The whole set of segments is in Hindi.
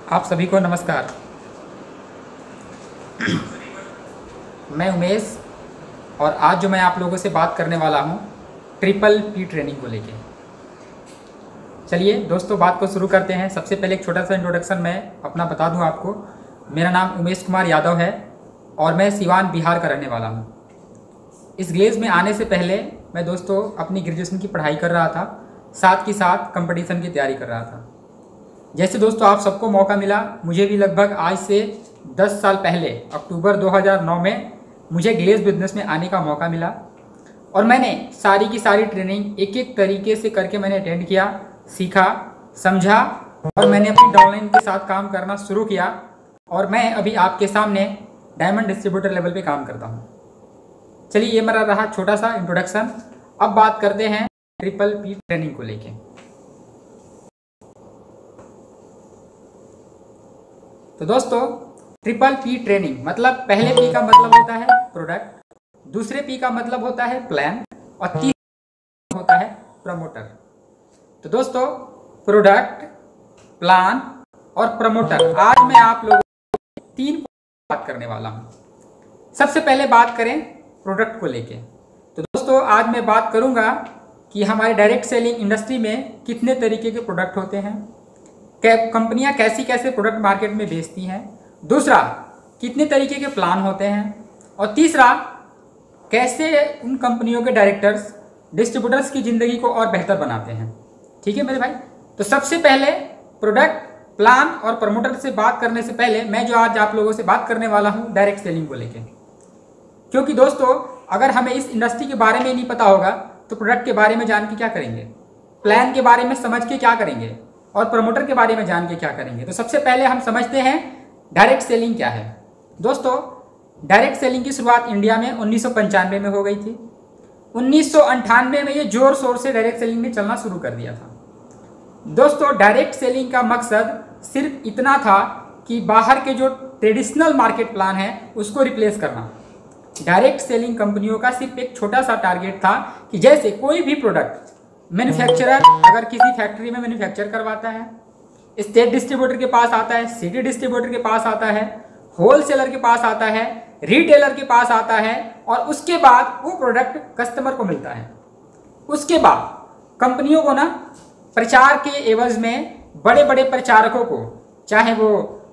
आप सभी को नमस्कार। मैं उमेश और आज जो मैं आप लोगों से बात करने वाला हूँ ट्रिपल पी ट्रेनिंग को लेके। चलिए दोस्तों बात को शुरू करते हैं। सबसे पहले एक छोटा सा इंट्रोडक्शन मैं अपना बता दूं आपको। मेरा नाम उमेश कुमार यादव है और मैं सिवान बिहार का रहने वाला हूँ। इस ग्लेज में आने से पहले मैं दोस्तों अपनी ग्रेजुएशन की पढ़ाई कर रहा था, साथ ही साथ कंपटीशन की तैयारी कर रहा था। जैसे दोस्तों आप सबको मौका मिला, मुझे भी लगभग आज से 10 साल पहले अक्टूबर 2009 में मुझे ग्लेज बिजनेस में आने का मौका मिला और मैंने सारी की सारी ट्रेनिंग एक एक तरीके से करके मैंने अटेंड किया, सीखा, समझा और मैंने अपनी डाउनलाइन के साथ काम करना शुरू किया और मैं अभी आपके सामने डायमंड डिस्ट्रीब्यूटर लेवल पे काम करता हूँ। चलिए ये मेरा रहा छोटा सा इंट्रोडक्शन। अब बात करते हैं ट्रिपल पी ट्रेनिंग को लेके। तो दोस्तों ट्रिपल पी ट्रेनिंग मतलब पहले पी का मतलब होता है प्रोडक्ट, दूसरे पी का मतलब होता है प्लान और तीसरा होता है प्रमोटर। तो दोस्तों प्रोडक्ट, प्लान और प्रमोटर, आज मैं आप लोगों को 3 बात करने वाला हूं। सबसे पहले बात करें प्रोडक्ट को लेके। तो दोस्तों आज मैं बात करूंगा कि हमारे डायरेक्ट सेलिंग इंडस्ट्री में कितने तरीके के प्रोडक्ट होते हैं, कंपनियां कैसे कैसे प्रोडक्ट मार्केट में बेचती हैं, दूसरा कितने तरीके के प्लान होते हैं और तीसरा कैसे उन कंपनियों के डायरेक्टर्स डिस्ट्रीब्यूटर्स की ज़िंदगी को और बेहतर बनाते हैं। ठीक है मेरे भाई। तो सबसे पहले प्रोडक्ट, प्लान और प्रमोटर से बात करने से पहले मैं जो आज आप लोगों से बात करने वाला हूँ डायरेक्ट सेलिंग को लेके। क्योंकि दोस्तों अगर हमें इस इंडस्ट्री के बारे में नहीं पता होगा तो प्रोडक्ट के बारे में जान के क्या करेंगे, प्लान के बारे में समझ के क्या करेंगे और प्रमोटर के बारे में जान के क्या करेंगे। तो सबसे पहले हम समझते हैं डायरेक्ट सेलिंग क्या है। दोस्तों डायरेक्ट सेलिंग की शुरुआत इंडिया में 1995 में हो गई थी। 1998 में ये जोर शोर से डायरेक्ट सेलिंग ने चलना शुरू कर दिया था। दोस्तों डायरेक्ट सेलिंग का मकसद सिर्फ इतना था कि बाहर के जो ट्रेडिशनल मार्केट प्लान है उसको रिप्लेस करना। डायरेक्ट सेलिंग कंपनियों का सिर्फ एक छोटा सा टारगेट था कि जैसे कोई भी प्रोडक्ट मैन्युफैक्चरर अगर किसी फैक्ट्री में मैन्युफैक्चर करवाता है, स्टेट डिस्ट्रीब्यूटर के पास आता है, सिटी डिस्ट्रीब्यूटर के पास आता है, होलसेलर के पास आता है, रिटेलर के पास आता है और उसके बाद वो प्रोडक्ट कस्टमर को मिलता है। उसके बाद कंपनियों को ना प्रचार के एवज में बड़े बड़े प्रचारकों को, चाहे वो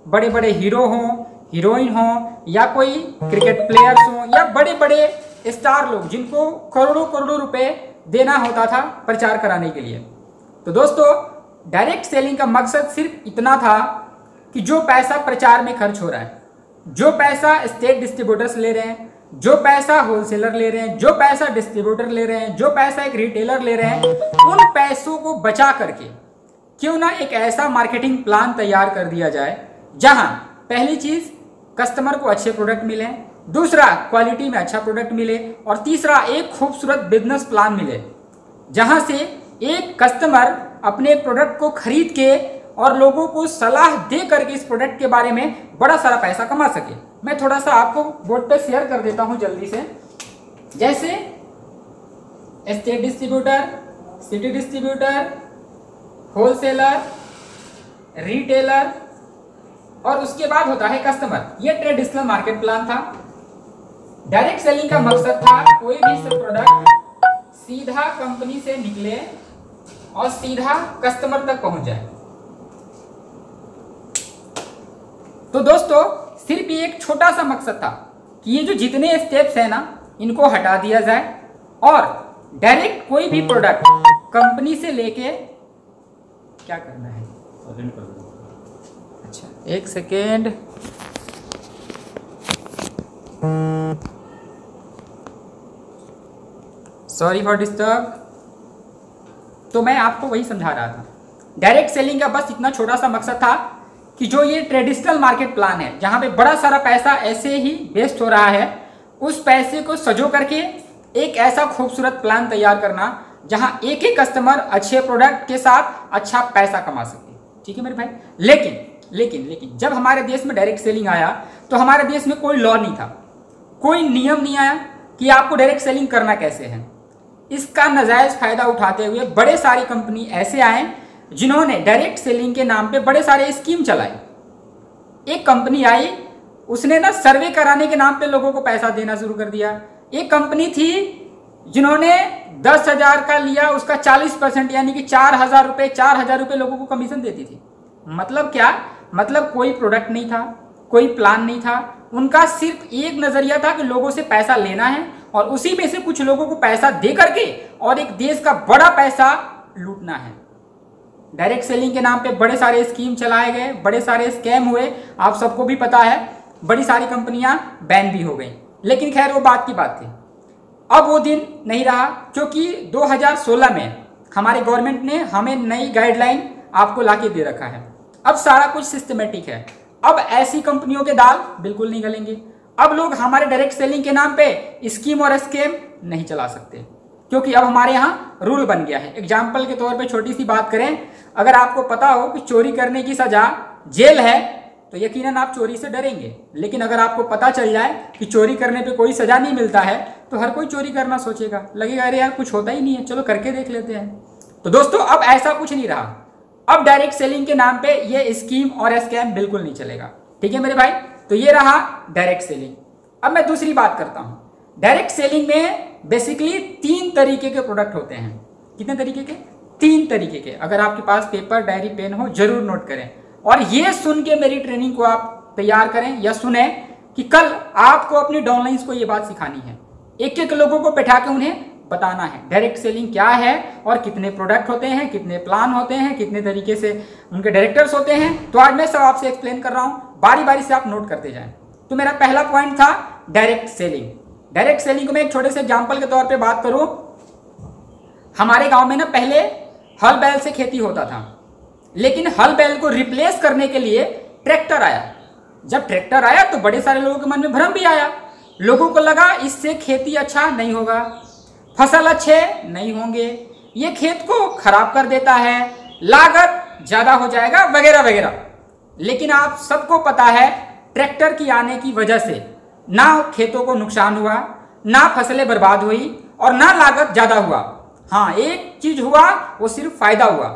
बड़े बड़े हीरो हों, हीरोइन हों या कोई क्रिकेट प्लेयर्स हों या बड़े बड़े स्टार लोग जिनको करोड़ों करोड़ों रुपए देना होता था प्रचार कराने के लिए। तो दोस्तों डायरेक्ट सेलिंग का मकसद सिर्फ इतना था कि जो पैसा प्रचार में खर्च हो रहा है, जो पैसा स्टेट डिस्ट्रीब्यूटर्स ले रहे हैं, जो पैसा होलसेलर ले रहे हैं, जो पैसा डिस्ट्रीब्यूटर ले रहे हैं, जो पैसा एक रिटेलर ले रहे हैं, उन पैसों को बचा करके क्यों ना एक ऐसा मार्केटिंग प्लान तैयार कर दिया जाए जहां पहली चीज कस्टमर को अच्छे प्रोडक्ट मिले, दूसरा क्वालिटी में अच्छा प्रोडक्ट मिले और तीसरा एक खूबसूरत बिजनेस प्लान मिले जहां से एक कस्टमर अपने प्रोडक्ट को खरीद के और लोगों को सलाह दे करके इस प्रोडक्ट के बारे में बड़ा सारा पैसा कमा सके। मैं थोड़ा सा आपको बोर्ड पे शेयर कर देता हूं जल्दी से। जैसे state distributor, city distributor, wholesaler, retailer और उसके बाद होता है कस्टमर। ये ट्रेडिशनल मार्केट प्लान था। डायरेक्ट सेलिंग का मकसद था कोई भी प्रोडक्ट सीधा कंपनी से निकले और सीधा कस्टमर तक पहुंच जाए। तो दोस्तों सिर्फ ये एक छोटा सा मकसद था कि ये जो जितने स्टेप्स है ना इनको हटा दिया जाए और डायरेक्ट कोई भी प्रोडक्ट कंपनी से लेके क्या करना है, अच्छा एक सेकेंड, सॉरी फॉर डिस्टर्ब। तो मैं आपको वही समझा रहा था। डायरेक्ट सेलिंग का बस इतना छोटा सा मकसद था कि जो ये ट्रेडिशनल मार्केट प्लान है जहां पे बड़ा सारा पैसा ऐसे ही वेस्ट हो रहा है, उस पैसे को सजो करके एक ऐसा खूबसूरत प्लान तैयार करना जहां एक एक कस्टमर अच्छे प्रोडक्ट के साथ अच्छा पैसा कमा सके। ठीक है मेरे भाई। लेकिन जब हमारे देश में डायरेक्ट सेलिंग आया तो हमारे देश में कोई लॉ नहीं था, कोई नियम नहीं आया कि आपको डायरेक्ट सेलिंग करना कैसे है। इसका नाजायज फायदा उठाते हुए बड़े सारी कंपनी ऐसे आए जिन्होंने डायरेक्ट सेलिंग के नाम पे बड़े सारे स्कीम चलाए। एक कंपनी आई, उसने ना सर्वे कराने के नाम पे लोगों को पैसा देना शुरू कर दिया। एक कंपनी थी जिन्होंने 10,000 का लिया, उसका 40% यानी कि 4,000 रुपये लोगों को कमीशन देती थी। मतलब क्या? मतलब कोई प्रोडक्ट नहीं था, कोई प्लान नहीं था, उनका सिर्फ एक नजरिया था कि लोगों से पैसा लेना है और उसी में से कुछ लोगों को पैसा दे करके और एक देश का बड़ा पैसा लूटना है। डायरेक्ट सेलिंग के नाम पे बड़े सारे स्कीम चलाए गए, बड़े सारे स्कैम हुए, आप सबको भी पता है, बड़ी सारी कंपनियां बैन भी हो गई। लेकिन खैर वो बात की बात थी। अब वो दिन नहीं रहा, क्योंकि 2016 में हमारे गवर्नमेंट ने हमें नई गाइडलाइन आपको लाके दे रखा है। अब सारा कुछ सिस्टमेटिक है। अब ऐसी कंपनियों के दाल बिल्कुल नहीं गलेंगे। अब लोग हमारे डायरेक्ट सेलिंग के नाम पे स्कीम और स्कैम नहीं चला सकते, क्योंकि अब हमारे यहाँ रूल बन गया है। एग्जाम्पल के तौर पे छोटी सी बात करें, अगर आपको पता हो कि चोरी करने की सजा जेल है तो यकीनन आप चोरी से डरेंगे। लेकिन अगर आपको पता चल जाए कि चोरी करने पे कोई सजा नहीं मिलता है तो हर कोई चोरी करना सोचेगा, लगेगा अरे यार कुछ होता ही नहीं है, चलो करके देख लेते हैं। तो दोस्तों अब ऐसा कुछ नहीं रहा। अब डायरेक्ट सेलिंग के नाम पे ये स्कीम और स्कैम बिल्कुल नहीं चलेगा। ठीक है मेरे भाई, तो ये रहा डायरेक्ट सेलिंग। अब मैं दूसरी बात करता हूं। डायरेक्ट सेलिंग में बेसिकली 3 तरीके के प्रोडक्ट होते हैं। कितने तरीके के? 3 तरीके के। अगर आपके पास पेपर डायरी पेन हो जरूर नोट करें और ये सुन के मेरी ट्रेनिंग को आप तैयार करें या सुने कि कल आपको अपनी डाउनलाइंस को ये बात सिखानी है। एक एक लोगों को बैठा के उन्हें बताना है डायरेक्ट सेलिंग क्या है और कितने प्रोडक्ट होते हैं, कितने प्लान होते हैं, कितने तरीके से उनके डायरेक्टर्स होते हैं। तो आज मैं सब आपसे एक्सप्लेन कर रहा हूं, बारी बारी से आप नोट करते जाएं। तो मेरा पहला पॉइंट था डायरेक्ट सेलिंग। डायरेक्ट सेलिंग को मैं एक छोटे से एग्जाम्पल के तौर पे बात करूं। हमारे गांव में ना पहले हल बैल से खेती होता था, लेकिन हल बैल को रिप्लेस करने के लिए ट्रैक्टर आया। जब ट्रैक्टर आया तो बड़े सारे लोगों के मन में भ्रम भी आया। लोगों को लगा इससे खेती अच्छा नहीं होगा, फसल अच्छे नहीं होंगे, ये खेत को खराब कर देता है, लागत ज्यादा हो जाएगा वगैरह वगैरह। लेकिन आप सबको पता है ट्रैक्टर की आने की वजह से ना खेतों को नुकसान हुआ, ना फसलें बर्बाद हुई और ना लागत ज्यादा हुआ। हाँ, एक चीज हुआ, वो सिर्फ फायदा हुआ,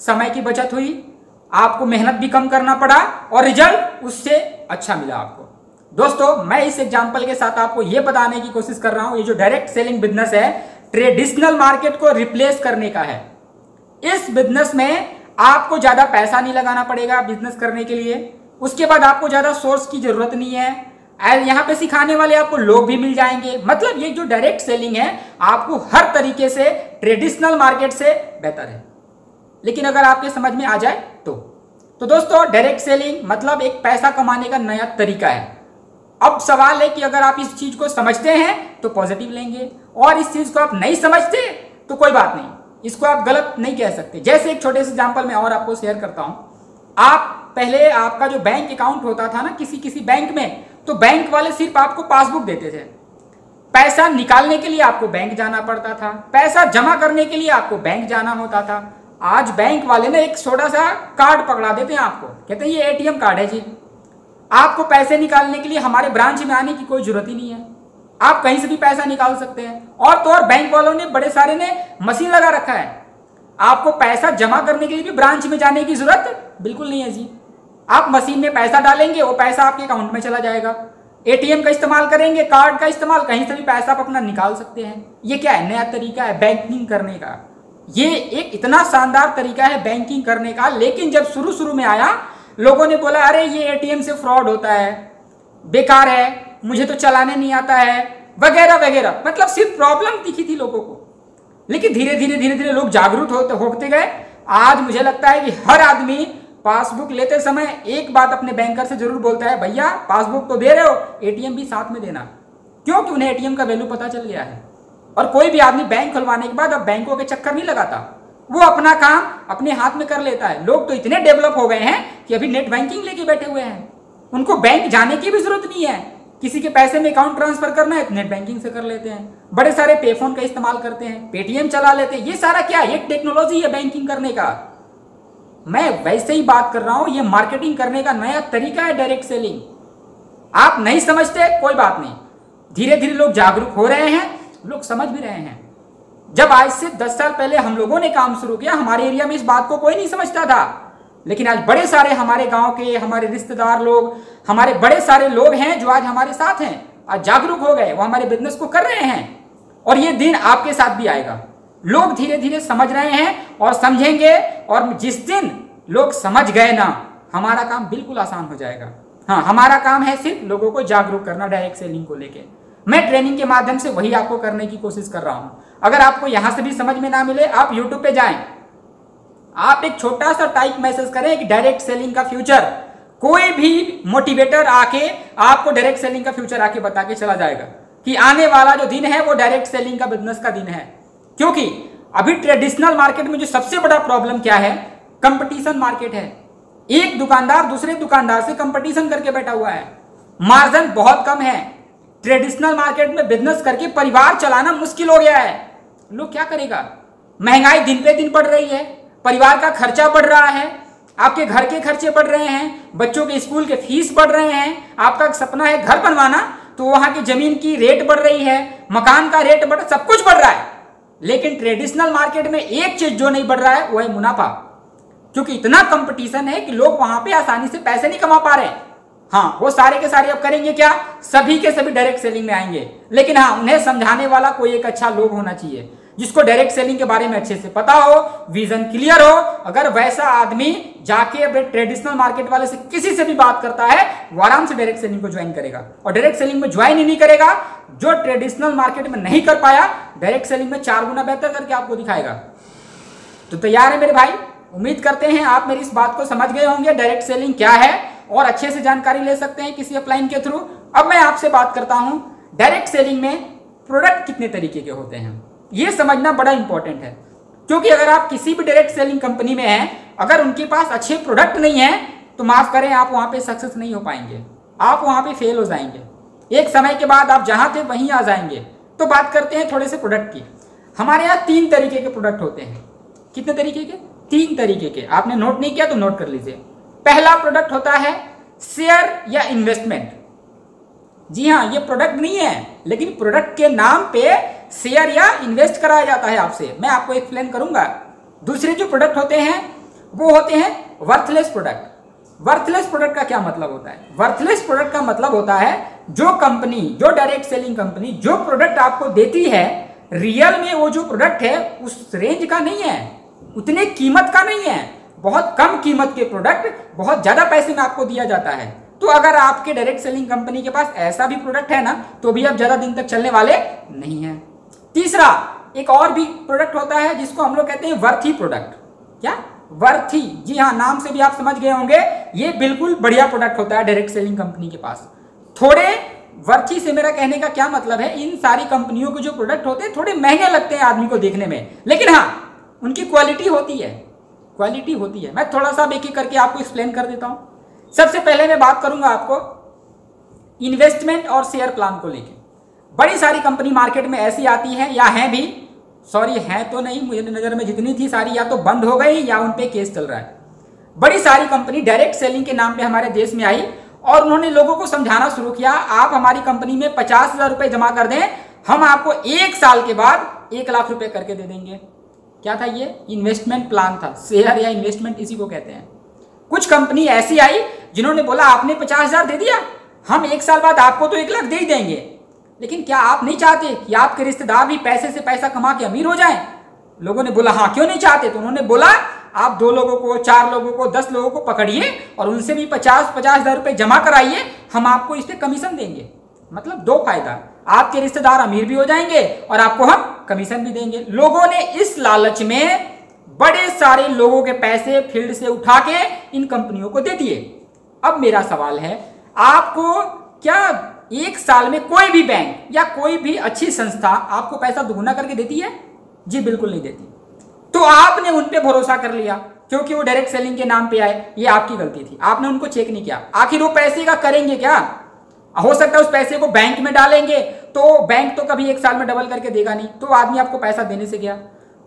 समय की बचत हुई, आपको मेहनत भी कम करना पड़ा और रिजल्ट उससे अच्छा मिला आपको। दोस्तों मैं इस एग्जांपल के साथ आपको यह बताने की कोशिश कर रहा हूं, ये जो डायरेक्ट सेलिंग बिजनेस है ट्रेडिशनल मार्केट को रिप्लेस करने का है। इस बिजनेस में आपको ज्यादा पैसा नहीं लगाना पड़ेगा बिजनेस करने के लिए। उसके बाद आपको ज्यादा सोर्स की जरूरत नहीं है। यहाँ पे सिखाने वाले आपको लोग भी मिल जाएंगे। मतलब ये जो डायरेक्ट सेलिंग है आपको हर तरीके से ट्रेडिशनल मार्केट से बेहतर है। लेकिन अगर आपके समझ में आ जाए तो दोस्तों डायरेक्ट सेलिंग मतलब एक पैसा कमाने का नया तरीका है। अब सवाल है कि अगर आप इस चीज को समझते हैं तो पॉजिटिव लेंगे और इस चीज को आप नहीं समझते तो कोई बात नहीं, इसको आप गलत नहीं कह सकते। जैसे एक छोटे से एग्जांपल मैं और आपको शेयर करता हूं। आप पहले आपका जो बैंक अकाउंट होता था ना किसी बैंक में, तो बैंक वाले सिर्फ आपको पासबुक देते थे। पैसा निकालने के लिए आपको बैंक जाना पड़ता था, पैसा जमा करने के लिए आपको बैंक जाना होता था। आज बैंक वाले ना एक छोटा सा कार्ड पकड़ा देते हैं आपको, कहते हैं ये एटीएम कार्ड है जी, आपको पैसे निकालने के लिए हमारे ब्रांच में आने की कोई जरूरत ही नहीं है, आप कहीं से भी पैसा निकाल सकते हैं। और तो और बैंक वालों ने बड़े सारे ने मशीन लगा रखा है, आपको पैसा जमा करने के लिए भी ब्रांच में जाने की जरूरत बिल्कुल नहीं है जी। आप मशीन में पैसा डालेंगे, वो पैसा आपके अकाउंट में चला जाएगा। एटीएम का इस्तेमाल करेंगे, कार्ड का इस्तेमाल, कहीं से भी पैसा आप अपना निकाल सकते हैं। ये क्या है? नया तरीका है बैंकिंग करने का। ये एक इतना शानदार तरीका है बैंकिंग करने का। लेकिन जब शुरू शुरू में आया लोगों ने बोला अरे ये एटीएम से फ्रॉड होता है, बेकार है, मुझे तो चलाने नहीं आता है वगैरह वगैरह। मतलब सिर्फ प्रॉब्लम दिखी थी लोगों को। लेकिन धीरे धीरे लोग जागरूक होते गए। आज मुझे लगता है कि हर आदमी पासबुक लेते समय एक बात अपने बैंकर से जरूर बोलता है, भैया पासबुक तो दे रहे हो, एटीएम भी साथ में देना। क्योंकि उन्हें एटीएम का वैल्यू पता चल गया है। और कोई भी आदमी बैंक खुलवाने के बाद अब बैंकों के चक्कर नहीं लगाता, वो अपना काम अपने हाथ में कर लेता है। लोग तो इतने डेवलप हो गए हैं कि अभी नेट बैंकिंग लेके बैठे हुए हैं, उनको बैंक जाने की भी जरूरत नहीं है। किसी के पैसे में अकाउंट ट्रांसफर करना है तो नेट बैंकिंग से कर लेते हैं। बड़े सारे पेफोन का इस्तेमाल करते हैं, पेटीएम चला लेते हैं। ये सारा क्या है? ये टेक्नोलॉजी है बैंकिंग करने का। मैं वैसे ही बात कर रहा हूं, ये मार्केटिंग करने का नया तरीका है डायरेक्ट सेलिंग। आप नहीं समझते कोई बात नहीं, धीरे धीरे लोग जागरूक हो रहे हैं, लोग समझ भी रहे हैं। जब आज से 10 साल पहले हम लोगों ने काम शुरू किया, हमारे एरिया में इस बात को कोई नहीं समझता था। लेकिन आज बड़े सारे हमारे गांव के, हमारे रिश्तेदार लोग, हमारे बड़े सारे लोग हैं जो आज हमारे साथ हैं, आज जागरूक हो गए, वो हमारे बिजनेस को कर रहे हैं। और ये दिन आपके साथ भी आएगा। लोग धीरे धीरे समझ रहे हैं और समझेंगे, और जिस दिन लोग समझ गए ना, हमारा काम बिल्कुल आसान हो जाएगा। हाँ, हमारा काम है सिर्फ लोगों को जागरूक करना डायरेक्ट सेलिंग को लेके। मैं ट्रेनिंग के माध्यम से वही आपको करने की कोशिश कर रहा हूं। अगर आपको यहां से भी समझ में ना मिले, आप यूट्यूब पे जाएं, आप एक छोटा सा टाइप मैसेज करें कि डायरेक्ट सेलिंग का फ्यूचर, कोई भी मोटिवेटर आके आपको डायरेक्ट सेलिंग का फ्यूचर आके बता के चला जाएगा कि आने वाला जो दिन है वो डायरेक्ट सेलिंग का बिजनेस का दिन है। क्योंकि अभी ट्रेडिशनल मार्केट में जो सबसे बड़ा प्रॉब्लम क्या है, कंपटीशन मार्केट है। एक दुकानदार दूसरे दुकानदार से कंपटीशन करके बैठा हुआ है, मार्जिन बहुत कम है। ट्रेडिशनल मार्केट में बिजनेस करके परिवार चलाना मुश्किल हो गया है। लोग क्या करेगा, महंगाई दिन पे दिन बढ़ रही है, परिवार का खर्चा बढ़ रहा है, आपके घर के खर्चे बढ़ रहे हैं, बच्चों के स्कूल के फीस बढ़ रहे हैं, आपका सपना है घर बनवाना, तो वहां की जमीन की रेट बढ़ रही है, मकान का रेट बढ़, सब कुछ बढ़ रहा है। लेकिन ट्रेडिशनल मार्केट में एक चीज जो नहीं बढ़ रहा है वो है मुनाफा, क्योंकि इतना कंपटीशन है कि लोग वहां पे आसानी से पैसे नहीं कमा पा रहे हैं। हाँ, वो सारे के सारे अब करेंगे क्या, सभी के सभी डायरेक्ट सेलिंग में आएंगे। लेकिन हाँ, उन्हें समझाने वाला कोई एक अच्छा लोग होना चाहिए जिसको डायरेक्ट सेलिंग के बारे में अच्छे से पता हो, विजन क्लियर हो। अगर वैसा आदमी जाके अब ट्रेडिशनल मार्केट वाले से किसी से भी बात करता है, वो आराम से डायरेक्ट सेलिंग को ज्वाइन करेगा। और डायरेक्ट सेलिंग में ज्वाइन ही नहीं करेगा, जो ट्रेडिशनल मार्केट में नहीं कर पाया, डायरेक्ट सेलिंग में 4 गुना बेहतर करके आपको दिखाएगा। तो तैयार है मेरे भाई? उम्मीद करते हैं आप मेरी इस बात को समझ गए होंगे, डायरेक्ट सेलिंग क्या है, और अच्छे से जानकारी ले सकते हैं किसी अपलाइन के थ्रू। अब मैं आपसे बात करता हूं, डायरेक्ट सेलिंग में प्रोडक्ट कितने तरीके के होते हैं, यह समझना बड़ा इंपॉर्टेंट है। क्योंकि अगर आप किसी भी डायरेक्ट सेलिंग कंपनी में हैं, अगर उनके पास अच्छे प्रोडक्ट नहीं है, तो माफ करें, आप वहां पे सक्सेस नहीं हो पाएंगे, आप वहां पे फेल हो जाएंगे। एक समय के बाद आप जहां थे वहीं आ जाएंगे। तो बात करते हैं थोड़े से प्रोडक्ट की। हमारे यहाँ 3 तरीके के प्रोडक्ट होते हैं। कितने तरीके के? 3 तरीके के। आपने नोट नहीं किया तो नोट कर लीजिए। पहला प्रोडक्ट होता है शेयर या इन्वेस्टमेंट। जी हाँ, ये प्रोडक्ट नहीं है, लेकिन प्रोडक्ट के नाम पे शेयर या इन्वेस्ट कराया जाता है आपसे। मैं आपको एक्सप्लेन करूंगा। दूसरे जो प्रोडक्ट होते हैं वो होते हैं वर्थलेस प्रोडक्ट। वर्थलेस प्रोडक्ट का क्या मतलब होता है? वर्थलेस प्रोडक्ट का मतलब होता है जो कंपनी, जो डायरेक्ट सेलिंग कंपनी जो प्रोडक्ट आपको देती है, रियल में वो जो प्रोडक्ट है उस रेंज का नहीं है, उतने कीमत का नहीं है, बहुत कम कीमत के प्रोडक्ट बहुत ज्यादा पैसे में आपको दिया जाता है। तो अगर आपके डायरेक्ट सेलिंग कंपनी के पास ऐसा भी प्रोडक्ट है ना, तो भी आप ज्यादा दिन तक चलने वाले नहीं है। तीसरा एक और भी प्रोडक्ट होता है जिसको हम लोग कहते हैं वर्थी प्रोडक्ट। क्या? वर्थी। जी हाँ, नाम से भी आप समझ गए होंगे, ये बिल्कुल बढ़िया प्रोडक्ट होता है डायरेक्ट सेलिंग कंपनी के पास। थोड़े वर्थी से मेरा कहने का क्या मतलब है, इन सारी कंपनियों के जो प्रोडक्ट होते हैं थोड़े महंगे लगते हैं आदमी को देखने में, लेकिन हाँ उनकी क्वालिटी होती है, क्वालिटी होती है। मैं थोड़ा सा एक एक करके आपको एक्सप्लेन कर देता हूं। सबसे पहले मैं बात करूंगा आपको इन्वेस्टमेंट और शेयर प्लान को लेकर। बड़ी सारी कंपनी मार्केट में ऐसी आती है, या हैं भी, सॉरी हैं तो नहीं, मुझे नजर में जितनी थी सारी या तो बंद हो गई या उन पे केस चल रहा है। बड़ी सारी कंपनी डायरेक्ट सेलिंग के नाम पे हमारे देश में आई और उन्होंने लोगों को समझाना शुरू किया, आप हमारी कंपनी में 50,000 रुपए जमा कर दें, हम आपको 1 साल के बाद 1 लाख रुपए करके दे देंगे। क्या था ये? इन्वेस्टमेंट प्लान था। शेयर या इन्वेस्टमेंट इसी को कहते हैं। कुछ कंपनी ऐसी आई जिन्होंने बोला आपने 50,000 दे दिया, हम 1 साल बाद आपको तो 1 लाख दे ही देंगे। लेकिन क्या आप नहीं चाहते कि आपके रिश्तेदार भी पैसे से पैसा कमा के अमीर हो जाएं? लोगों ने बोला हाँ, क्यों नहीं चाहते? तो उन्होंने बोला आप 2 लोगों को, 4 लोगों को, 10 लोगों को पकड़िए और उनसे भी 50,000 रुपए जमा कराइए, हम आपको इस पे कमीशन देंगे। मतलब 2 फायदा, आपके रिश्तेदार अमीर भी हो जाएंगे और आपको हम कमीशन भी देंगे। लोगों ने इस लालच में बड़े सारे लोगों के पैसे फील्ड से उठा के इन कंपनियों को दे दिए। अब मेरा सवाल है, आपको क्या 1 साल में कोई भी बैंक या कोई भी अच्छी संस्था आपको पैसा दुगुना करके देती है? जी बिल्कुल नहीं देती। तो आपने उन पे भरोसा कर लिया क्योंकि वो डायरेक्ट सेलिंग के नाम पे आए, ये आपकी गलती थी। आपने उनको चेक नहीं किया। आखिर वो पैसे का करेंगे क्या? हो सकता है उस पैसे को बैंक में डालेंगे तो बैंक तो कभी 1 साल में डबल करके देगा नहीं, तो आदमी आपको पैसा देने से गया।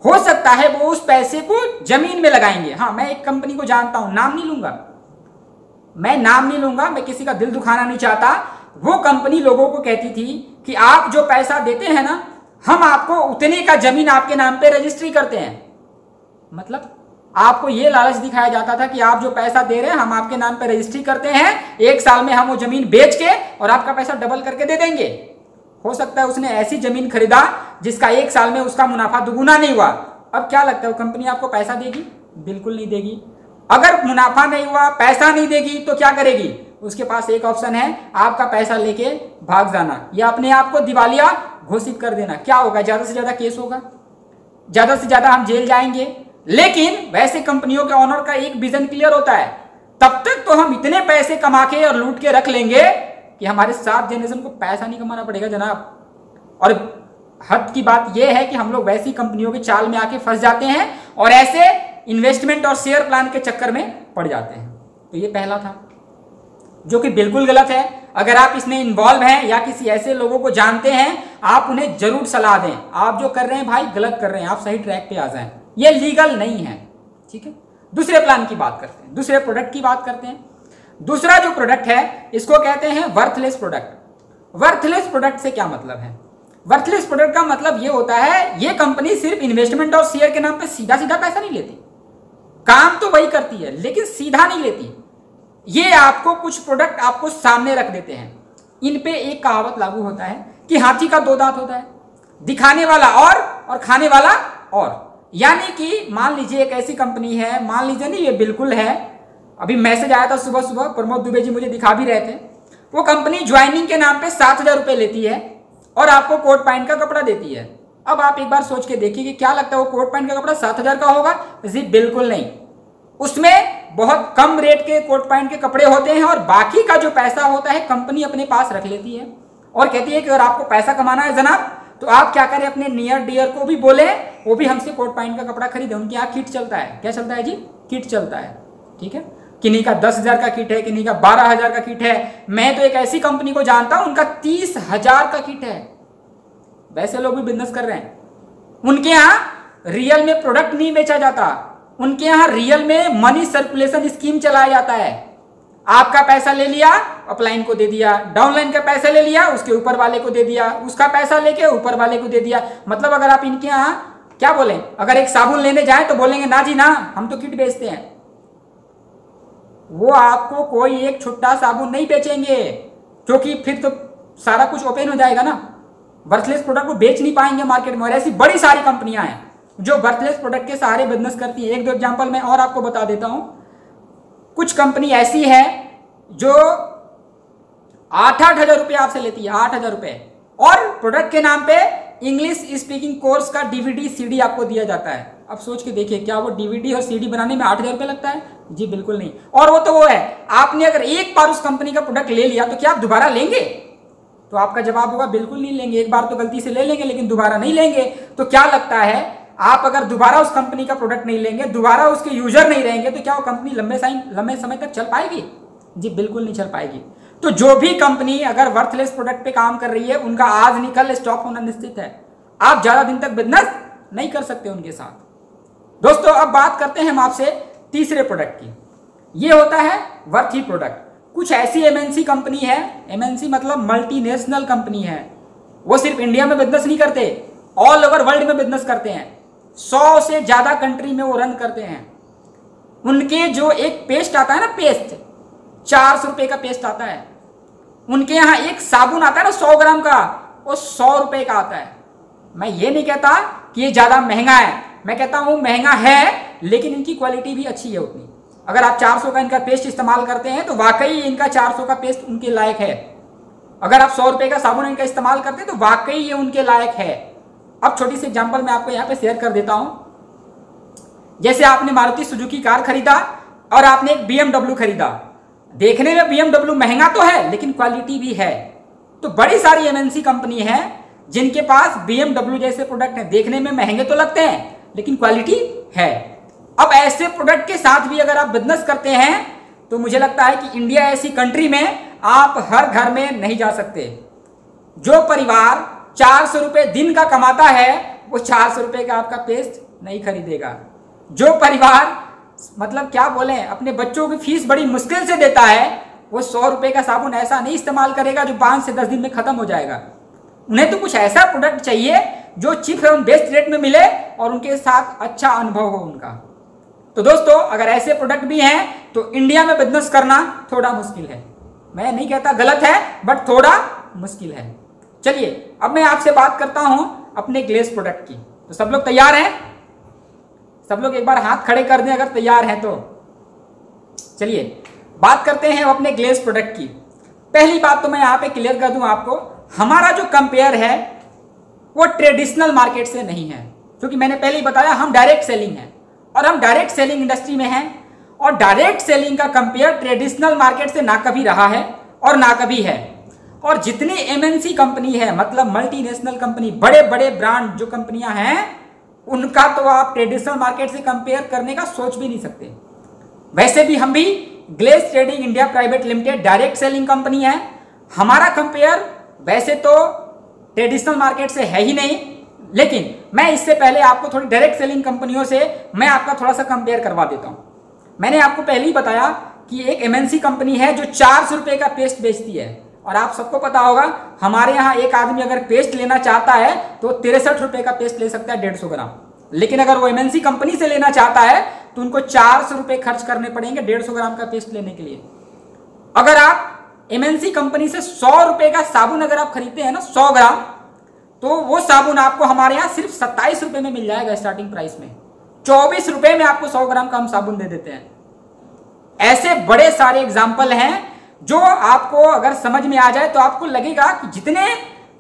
हो सकता है वो उस पैसे को जमीन में लगाएंगे। हाँ, मैं एक कंपनी को जानता हूं, नाम नहीं लूंगा, मैं नाम नहीं लूंगा, मैं किसी का दिल दुखाना नहीं चाहता। वो कंपनी लोगों को कहती थी कि आप जो पैसा देते हैं ना, हम आपको उतने का जमीन आपके नाम पे रजिस्ट्री करते हैं। मतलब आपको ये लालच दिखाया जाता था कि आप जो पैसा दे रहे हैं हम आपके नाम पर रजिस्ट्री करते हैं, 1 साल में हम वो जमीन बेच के और आपका पैसा डबल करके दे देंगे। हो सकता है उसने ऐसी जमीन खरीदा जिसका 1 साल में उसका मुनाफा दुगुना नहीं हुआ। अब क्या लगता है वो कंपनी आपको पैसा देगी? बिल्कुल नहीं देगी। अगर मुनाफा नहीं हुआ, पैसा नहीं देगी तो क्या करेगी? उसके पास एक ऑप्शन है, आपका पैसा लेके भाग जाना या अपने आप को दिवालिया घोषित कर देना। क्या होगा? ज्यादा से ज्यादा केस होगा, ज्यादा से ज्यादा हम जेल जाएंगे। लेकिन वैसे कंपनियों के ऑनर का एक विजन क्लियर होता है, तब तक तो हम इतने पैसे कमा के और लूट के रख लेंगे कि हमारे 7 जनरेशन को पैसा नहीं कमाना पड़ेगा जनाब। और हद की बात यह है कि हम लोग वैसी कंपनियों के चाल में आके फंस जाते हैं और ऐसे इन्वेस्टमेंट और शेयर प्लान के चक्कर में पड़ जाते हैं। तो ये पहला था जो कि बिल्कुल गलत है। अगर आप इसमें इन्वॉल्व हैं या किसी ऐसे लोगों को जानते हैं, आप उन्हें जरूर सलाह दें। आप जो कर रहे हैं भाई गलत कर रहे हैं, आप सही ट्रैक पे आ जाएं, ये लीगल नहीं है। ठीक है, दूसरे प्लान की बात करते हैं, दूसरे प्रोडक्ट की बात करते हैं। दूसरा जो प्रोडक्ट है इसको कहते हैं वर्थलेस प्रोडक्ट। वर्थलेस प्रोडक्ट से क्या मतलब है? वर्थलेस प्रोडक्ट का मतलब ये होता है, ये कंपनी सिर्फ इन्वेस्टमेंट और शेयर के नाम पे सीधा सीधा पैसा नहीं लेती, काम तो वही करती है लेकिन सीधा नहीं लेती। ये आपको कुछ प्रोडक्ट आपको सामने रख देते हैं, इन पे एक कहावत लागू होता है कि हाथी का 2 दांत होता है, दिखाने वाला और खाने वाला और। यानी कि मान लीजिए एक ऐसी कंपनी है, मान लीजिए नहीं ये बिल्कुल है, अभी मैसेज आया था सुबह सुबह, प्रमोद दुबे जी मुझे दिखा भी रहे थे। वो कंपनी ज्वाइनिंग के नाम पे 7,000 रुपये लेती है और आपको कोट पैंट का कपड़ा देती है। अब आप एक बार सोच के देखिए कि क्या लगता है वो कोट पैंट का कपड़ा 7,000 का होगा? जी बिल्कुल नहीं। उसमें बहुत कम रेट के कोट पैंट के कपड़े होते हैं और बाकी का जो पैसा होता है कंपनी अपने पास रख लेती है और कहती है कि अगर आपको पैसा कमाना है जनाब तो आप क्या करें, अपने नियर डियर को भी बोले वो भी हमसे कोट पैंट का कपड़ा खरीदे। उनके यहाँ किट चलता है, क्या चलता है जी? किट चलता है। ठीक है, किन्हीं का 10,000 का किट है, किन्हीं का 12,000 का किट है। मैं तो एक ऐसी कंपनी को जानता हूं उनका 30,000 का किट है। वैसे लोग भी बिजनेस कर रहे हैं। उनके यहाँ रियल में प्रोडक्ट नहीं बेचा जाता, उनके यहाँ रियल में मनी सर्कुलेशन स्कीम चलाया जाता है। आपका पैसा ले लिया, अपलाइन को दे दिया, डाउनलाइन का पैसा ले लिया, उसके ऊपर वाले को दे दिया, उसका पैसा लेके ऊपर वाले को दे दिया। मतलब अगर आप इनके यहाँ क्या बोलें, अगर एक साबुन लेने जाए तो बोलेंगे ना जी ना, हम तो किट बेचते हैं। वो आपको कोई एक छुट्टा साबुन नहीं बेचेंगे क्योंकि फिर तो सारा कुछ ओपन हो जाएगा ना। वर्थलेस प्रोडक्ट को बेच नहीं पाएंगे मार्केट में। और ऐसी बड़ी सारी कंपनियां हैं जो वर्थलेस प्रोडक्ट के सहारे बिजनेस करती है। 1-2 एग्जांपल मैं और आपको बता देता हूं। कुछ कंपनी ऐसी है जो 8-8 हजार रुपये आपसे लेती है, 8,000 रुपये, और प्रोडक्ट के नाम पे इंग्लिश स्पीकिंग कोर्स का DVD CD आपको दिया जाता है। अब सोच के देखिए, क्या वो DVD और CD बनाने में 8,000 रुपये लगता है? जी बिल्कुल नहीं। और वो तो वो है, आपने अगर एक बार उस कंपनी का प्रोडक्ट ले लिया तो क्या आप दोबारा लेंगे? तो आपका जवाब होगा बिल्कुल नहीं लेंगे। एक बार तो गलती से ले लेंगे लेकिन दोबारा नहीं लेंगे। तो क्या लगता है, आप अगर दोबारा उस कंपनी का प्रोडक्ट नहीं लेंगे, दोबारा उसके यूजर नहीं रहेंगे, तो क्या वो कंपनी लंबे समय तक चल पाएगी? जी बिल्कुल नहीं चल पाएगी। तो जो भी कंपनी अगर वर्थलेस प्रोडक्ट पे काम कर रही है, उनका आज नहीं कल स्टॉप होना निश्चित है। आप ज्यादा दिन तक बिजनेस नहीं कर सकते उनके साथ। दोस्तों अब बात करते हैं हम आपसे तीसरे प्रोडक्ट की। ये होता है वर्थी प्रोडक्ट। कुछ ऐसी MNC कंपनी है, MNC मतलब मल्टीनेशनल कंपनी है, वो सिर्फ इंडिया में बिजनेस नहीं करते, ऑल ओवर वर्ल्ड में बिजनेस करते हैं। 100 से ज्यादा कंट्री में वो रन करते हैं। उनके जो एक पेस्ट आता है ना, पेस्ट 400 रुपए का पेस्ट आता है। उनके यहाँ एक साबुन आता है ना 100 ग्राम का, वो 100 रुपए का आता है। मैं ये नहीं कहता कि ये ज्यादा महंगा है, मैं कहता हूं महंगा है लेकिन इनकी क्वालिटी भी अच्छी है उतनी। अगर आप 400 का इनका पेस्ट इस्तेमाल करते हैं तो वाकई इनका 400 का पेस्ट उनके लायक है। अगर आप 100 रुपए का साबुन इनका इस्तेमाल करते हैं तो वाकई ये उनके लायक है। अब छोटी सी एग्जांपल मैं आपको यहाँ पे शेयर कर देता हूं। जैसे आपने मारुति सुजुकी कार खरीदा और आपने एक BMW खरीदा। देखने में BMW महंगा तो है लेकिन क्वालिटी भी है। तो बड़ी सारी MNC कंपनी है जिनके पास BMW जैसे प्रोडक्ट हैं, देखने में महंगे तो लगते हैं लेकिन क्वालिटी है। अब ऐसे प्रोडक्ट के साथ भी अगर आप बिजनेस करते हैं तो मुझे लगता है कि इंडिया ऐसी कंट्री में आप हर घर में नहीं जा सकते। जो परिवार 400 रुपये दिन का कमाता है वो 400 रुपये का आपका पेस्ट नहीं खरीदेगा। जो परिवार मतलब क्या बोलें, अपने बच्चों की फीस बड़ी मुश्किल से देता है, वो 100 रुपये का साबुन ऐसा नहीं इस्तेमाल करेगा जो 5 से 10 दिन में खत्म हो जाएगा। उन्हें तो कुछ ऐसा प्रोडक्ट चाहिए जो चीप एवं बेस्ट रेट में मिले और उनके साथ अच्छा अनुभव हो उनका। तो दोस्तों अगर ऐसे प्रोडक्ट भी हैं तो इंडिया में बिजनेस करना थोड़ा मुश्किल है। मैं नहीं कहता गलत है, बट थोड़ा मुश्किल है। चलिए अब मैं आपसे बात करता हूं अपने ग्लेज प्रोडक्ट की। तो सब लोग तैयार हैं? सब लोग एक बार हाथ खड़े कर दें अगर तैयार हैं तो। चलिए बात करते हैं अपने ग्लेज प्रोडक्ट की। पहली बात तो मैं यहाँ पे क्लियर कर दूं आपको, हमारा जो कंपेयर है वो ट्रेडिशनल मार्केट से नहीं है, क्योंकि मैंने पहले ही बताया हम डायरेक्ट सेलिंग है और हम डायरेक्ट सेलिंग इंडस्ट्री में हैं। और डायरेक्ट सेलिंग का कंपेयर ट्रेडिशनल मार्केट से ना कभी रहा है और ना कभी है। और जितनी एमएनसी कंपनी है, मतलब मल्टीनेशनल कंपनी, बड़े बड़े ब्रांड जो कंपनियां हैं, उनका तो आप ट्रेडिशनल मार्केट से कंपेयर करने का सोच भी नहीं सकते। वैसे भी हम भी Glaze trading India private limited direct selling company है। हमारा कंपेयर वैसे तो ट्रेडिशनल मार्केट से है ही नहीं, लेकिन मैं इससे पहले आपको थोड़ी डायरेक्ट सेलिंग कंपनियों से मैं आपका थोड़ा सा कंपेयर करवा देता हूं। मैंने आपको पहले ही बताया कि एक एमएनसी कंपनी है जो 400 रुपए का पेस्ट बेचती है, और आप सबको पता होगा हमारे यहाँ एक आदमी अगर पेस्ट लेना चाहता है तो 63 रुपए का पेस्ट ले सकता है 150 ग्राम। लेकिन अगर वो एमएनसी कंपनी से लेना चाहता है तो उनको 400 रुपए खर्च करने पड़ेंगे 150 ग्राम का पेस्ट लेने के लिए। अगर आप एमएनसी कंपनी से 100 रुपए का साबुन अगर आप खरीदते हैं ना 100 ग्राम, तो वो साबुन आपको हमारे यहाँ सिर्फ 27 रुपए में मिल जाएगा स्टार्टिंग प्राइस में। 24 रुपए में आपको 100 ग्राम का हम साबुन दे देते हैं। ऐसे बड़े सारे एग्जाम्पल हैं जो आपको अगर समझ में आ जाए तो आपको लगेगा कि जितने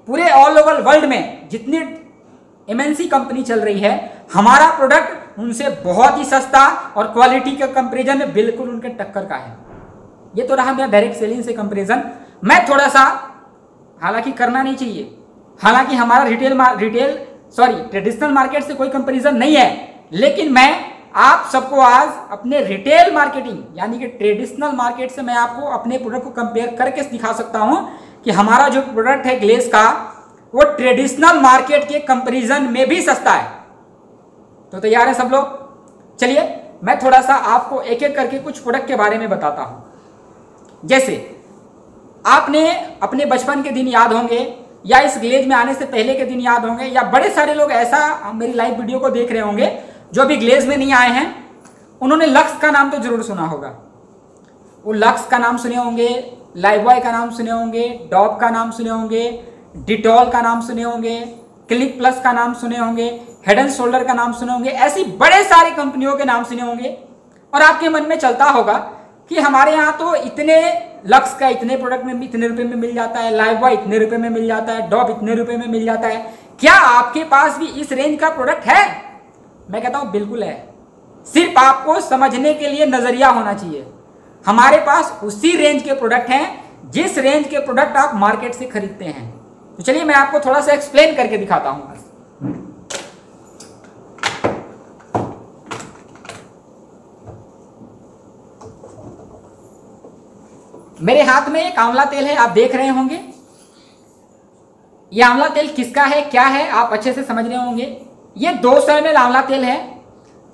पूरे ऑल ओवर वर्ल्ड में जितनी एमएनसी कंपनी चल रही है, हमारा प्रोडक्ट उनसे बहुत ही सस्ता और क्वालिटी के कंपेरिजन में बिल्कुल उनके टक्कर का है। ये तो रहा मेरा डायरेक्ट सेलिंग से कंपेरिजन। मैं थोड़ा सा, हालांकि करना नहीं चाहिए, हालांकि हमारा ट्रेडिशनल मार्केट से कोई कंपेरिजन नहीं है, लेकिन मैं आप सबको आज अपने रिटेल मार्केटिंग यानी कि ट्रेडिशनल मार्केट से मैं आपको अपने प्रोडक्ट को कंपेयर करके दिखा सकता हूं कि हमारा जो प्रोडक्ट है ग्लेज का, वो ट्रेडिशनल मार्केट के कंपैरिजन में भी सस्ता है। तो तैयार है सब लोग? चलिए मैं थोड़ा सा आपको एक एक करके कुछ प्रोडक्ट के बारे में बताता हूं। जैसे आपने अपने बचपन के दिन याद होंगे, या इस ग्लेज में आने से पहले के दिन याद होंगे, या बड़े सारे लोग ऐसा मेरी लाइव वीडियो को देख रहे होंगे जो अभी ग्लेज में नहीं आए हैं, उन्होंने लक्स का नाम तो जरूर सुना होगा। वो लक्स का नाम सुने होंगे, लाइफबॉय का नाम सुने होंगे, डॉव का नाम सुने होंगे, डिटॉल का नाम सुने होंगे, क्लिनिक प्लस का नाम सुने होंगे, हेड एंड शोल्डर का नाम सुने होंगे। ऐसी बड़े सारी कंपनियों के नाम सुने होंगे और आपके मन में चलता होगा कि हमारे यहाँ तो इतने लक्स का इतने प्रोडक्ट में इतने रुपए में मिल जाता है, लाइफबॉय इतने रुपए में मिल जाता है, डॉव इतने रुपए में मिल जाता है। क्या आपके पास भी इस रेंज का प्रोडक्ट है? मैं कहता हूं बिल्कुल है। सिर्फ आपको समझने के लिए नजरिया होना चाहिए। हमारे पास उसी रेंज के प्रोडक्ट हैं जिस रेंज के प्रोडक्ट आप मार्केट से खरीदते हैं। तो चलिए मैं आपको थोड़ा सा एक्सप्लेन करके दिखाता हूं। मेरे हाथ में एक आंवला तेल है, आप देख रहे होंगे। यह आंवला तेल किसका है, क्या है, आप अच्छे से समझ रहे होंगे। ये 200 ml आंवला तेल है,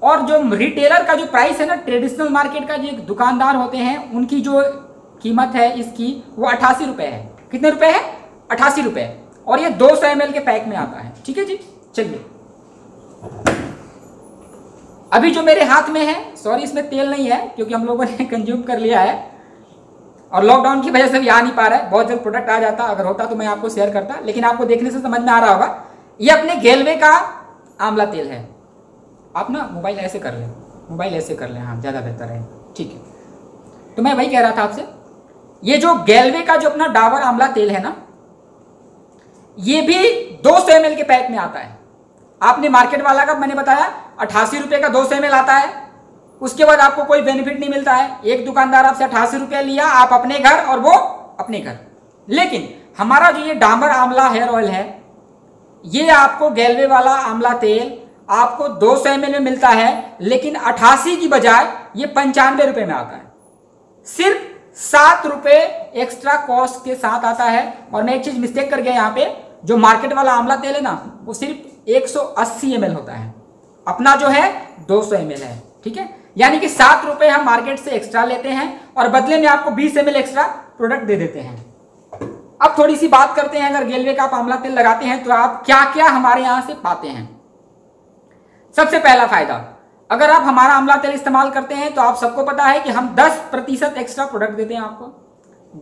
और जो रिटेलर का जो प्राइस है ना, ट्रेडिशनल मार्केट का जो दुकानदार होते हैं उनकी जो कीमत है इसकी, वो 88 रुपए है। कितने रुपए है? 88 रुपए। और ये 200 ml के पैक में आता है। ठीक है जी। चलिए अभी जो मेरे हाथ में है, सॉरी इसमें तेल नहीं है क्योंकि हम लोगों ने कंज्यूम कर लिया है और लॉकडाउन की वजह से भी आ नहीं पा रहा है। बहुत जल्द प्रोडक्ट आ जाता, अगर होता तो मैं आपको शेयर करता, लेकिन आपको देखने से समझ में आ रहा होगा। ये अपने गेलवे का आंवला तेल है। आप ना मोबाइल ऐसे कर लें, मोबाइल ऐसे कर लें, हाँ ज़्यादा बेहतर है। ठीक है, तो मैं वही कह रहा था आपसे, ये जो गेलवे का जो अपना डाबर आंवला तेल है ना, ये भी 200 ml के पैक में आता है। आपने मार्केट वाला का मैंने बताया 88 रुपये का 200 ml आता है। उसके बाद आपको कोई बेनिफिट नहीं मिलता है। एक दुकानदार आपसे 88 रुपये लिया, आप अपने घर और वो अपने घर। लेकिन हमारा जो ये डाबर आंवला हेयर ऑयल है, ये आपको गेलवे वाला आंवला तेल आपको 200 ml में मिलता है, लेकिन 88 की बजाय ये 95 रुपये में आता है। सिर्फ 7 रुपये एक्स्ट्रा कॉस्ट के साथ आता है। और मैं एक चीज मिस्टेक कर गया यहाँ पे, जो मार्केट वाला आंवला तेल है ना, वो सिर्फ 180 ml होता है, अपना जो है 200 ml है। ठीक है, यानी कि 7 रुपये हम मार्केट से एक्स्ट्रा लेते हैं और बदले में आपको 20 ml एक्स्ट्रा प्रोडक्ट दे देते हैं। अब थोड़ी सी बात करते हैं, अगर गेलवे का आप आंवला तेल लगाते हैं तो आप क्या क्या हमारे यहां से पाते हैं। सबसे पहला फायदा, अगर आप हमारा आंवला तेल इस्तेमाल करते हैं तो आप सबको पता है कि हम 10% एक्स्ट्रा प्रोडक्ट देते हैं आपको।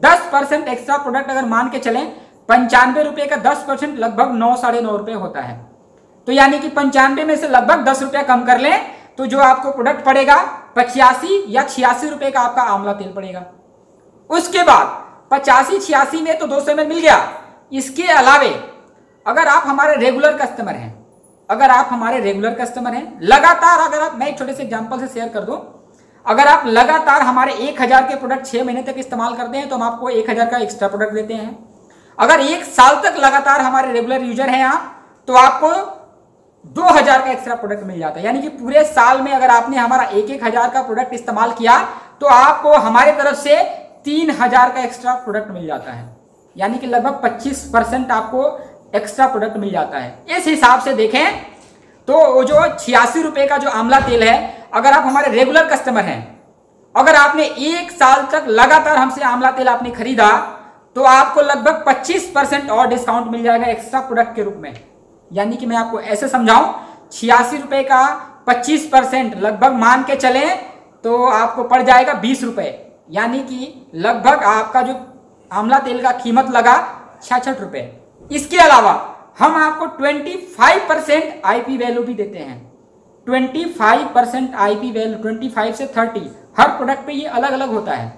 10% एक्स्ट्रा प्रोडक्ट अगर मान के चलें, 95 रुपये का 10% लगभग 9 साढ़े 9 रुपये होता है। तो यानी कि 95 में से लगभग 10 रुपया कम कर लें तो जो आपको प्रोडक्ट पड़ेगा 85 या 86 रुपये का आपका आंवला तेल पड़ेगा। उसके बाद 85-86 में तो 200 ml मिल गया। इसके अलावे अगर आप हमारे रेगुलर कस्टमर हैं, लगातार अगर आप, मैं एक छोटे से एग्जांपल से शेयर कर दूं, अगर आप लगातार हमारे 1000 के प्रोडक्ट 6 महीने तक इस्तेमाल करते हैं तो हम आपको 1000 का एक्स्ट्रा प्रोडक्ट देते हैं। अगर 1 साल तक लगातार हमारे रेगुलर यूजर हैं आप, तो आपको 2000 का एक्स्ट्रा प्रोडक्ट मिल जाता है। यानी कि पूरे साल में अगर आपने हमारा 1000 का प्रोडक्ट इस्तेमाल किया तो आपको हमारे तरफ से 3000 का एक्स्ट्रा प्रोडक्ट मिल जाता है। यानी कि लगभग 25% आपको एक्स्ट्रा प्रोडक्ट मिल जाता है। इस हिसाब से देखें तो जो 86 रुपये का जो आंवला तेल है, अगर आप हमारे रेगुलर कस्टमर हैं, अगर आपने 1 साल तक लगातार हमसे आंवला तेल आपने खरीदा तो आपको लगभग 25% और डिस्काउंट मिल जाएगा एक्स्ट्रा प्रोडक्ट के रूप में। यानी कि मैं आपको ऐसे समझाऊं, 86 रुपये का 25% लगभग मान के चलें तो आपको पड़ जाएगा 20 रुपये। यानी कि लगभग आपका जो आंवला तेल का कीमत लगा 66 रुपये। इसके अलावा हम आपको 25% आईपी वैल्यू भी देते हैं। 25% आईपी वैल्यू, 25 से 30 हर प्रोडक्ट पे ये अलग अलग होता है।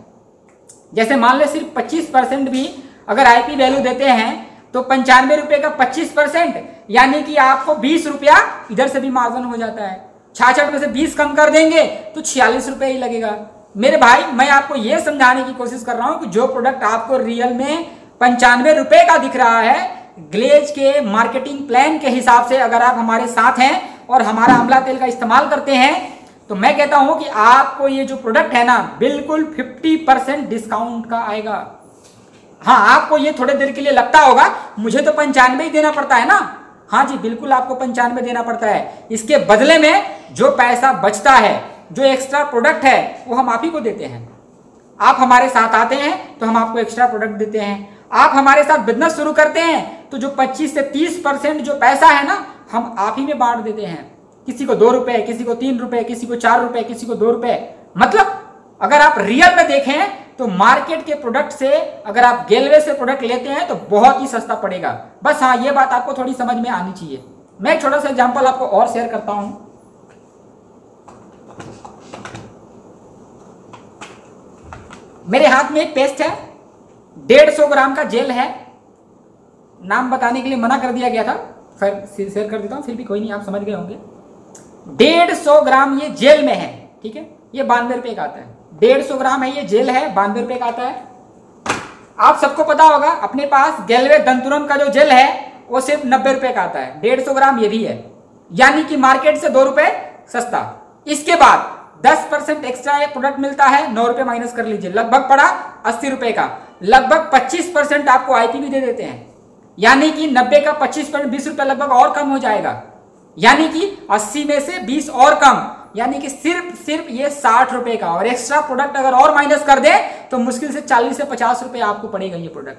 जैसे मान ले सिर्फ 25% भी अगर आईपी वैल्यू देते हैं तो 95 रुपये का 25% यानी कि आपको 20 रुपया इधर से भी मार्जिन हो जाता है। 66 में से 20 कम कर देंगे तो 46 रुपये ही लगेगा। मेरे भाई, मैं आपको यह समझाने की कोशिश कर रहा हूं कि जो प्रोडक्ट आपको रियल में 95 रुपये का दिख रहा है, ग्लेज के मार्केटिंग प्लान के हिसाब से अगर आप हमारे साथ हैं और हमारा आंवला तेल का इस्तेमाल करते हैं तो मैं कहता हूं कि आपको ये जो प्रोडक्ट है ना, बिल्कुल 50% डिस्काउंट का आएगा। हाँ, आपको ये थोड़ी देर के लिए लगता होगा मुझे तो 95 ही देना पड़ता है ना। हाँ जी, बिल्कुल आपको 95 देना पड़ता है। इसके बदले में जो पैसा बचता है, जो एक्स्ट्रा प्रोडक्ट है, वो हम आप ही को देते हैं। आप हमारे साथ आते हैं तो हम आपको एक्स्ट्रा प्रोडक्ट देते हैं। आप हमारे साथ बिजनेस शुरू करते हैं तो जो 25 से 30% जो पैसा है ना, हम आप ही में बांट देते हैं। किसी को 2 रुपए, किसी को 3 रुपए, किसी को 4 रुपए, किसी को 2 रुपए। मतलब अगर आप रियल में देखें तो मार्केट के प्रोडक्ट से अगर आप गेलवे से प्रोडक्ट लेते हैं तो बहुत ही सस्ता पड़ेगा। बस हाँ, ये बात आपको थोड़ी समझ में आनी चाहिए। मैं एक छोटा सा एग्जांपल आपको और शेयर करता हूं। मेरे हाथ में एक पेस्ट है, 150 ग्राम का जेल है। नाम बताने के लिए मना कर दिया गया था, फिर शेयर कर देता हूं, फिर भी कोई नहीं, आप समझ गए होंगे। 150 ग्राम ये जेल में है, ठीक है। ये 92 रुपये का आता है। 150 ग्राम है ये जेल है, 92 रुपये का आता है। आप सबको पता होगा अपने पास गेलवे दंतुरम का जो जेल है वो सिर्फ 90 रुपये का आता है। 150 ग्राम ये भी है, यानी कि मार्केट से 2 रुपये सस्ता। इसके बाद 10% एक्स्ट्रा एक प्रोडक्ट मिलता है, 9 रुपये माइनस कर लीजिए, लगभग पड़ा 80 रुपये का। लगभग 25% आपको आईपी भी दे देते हैं, यानी कि 90 का 25%, 20 रुपये लगभग और कम हो जाएगा। यानी कि 80 में से 20 और कम, यानी कि सिर्फ ये 60 रुपये का। और एक्स्ट्रा प्रोडक्ट अगर और माइनस कर दे तो मुश्किल से 40 से 50 रुपये आपको पड़ेगा ये प्रोडक्ट।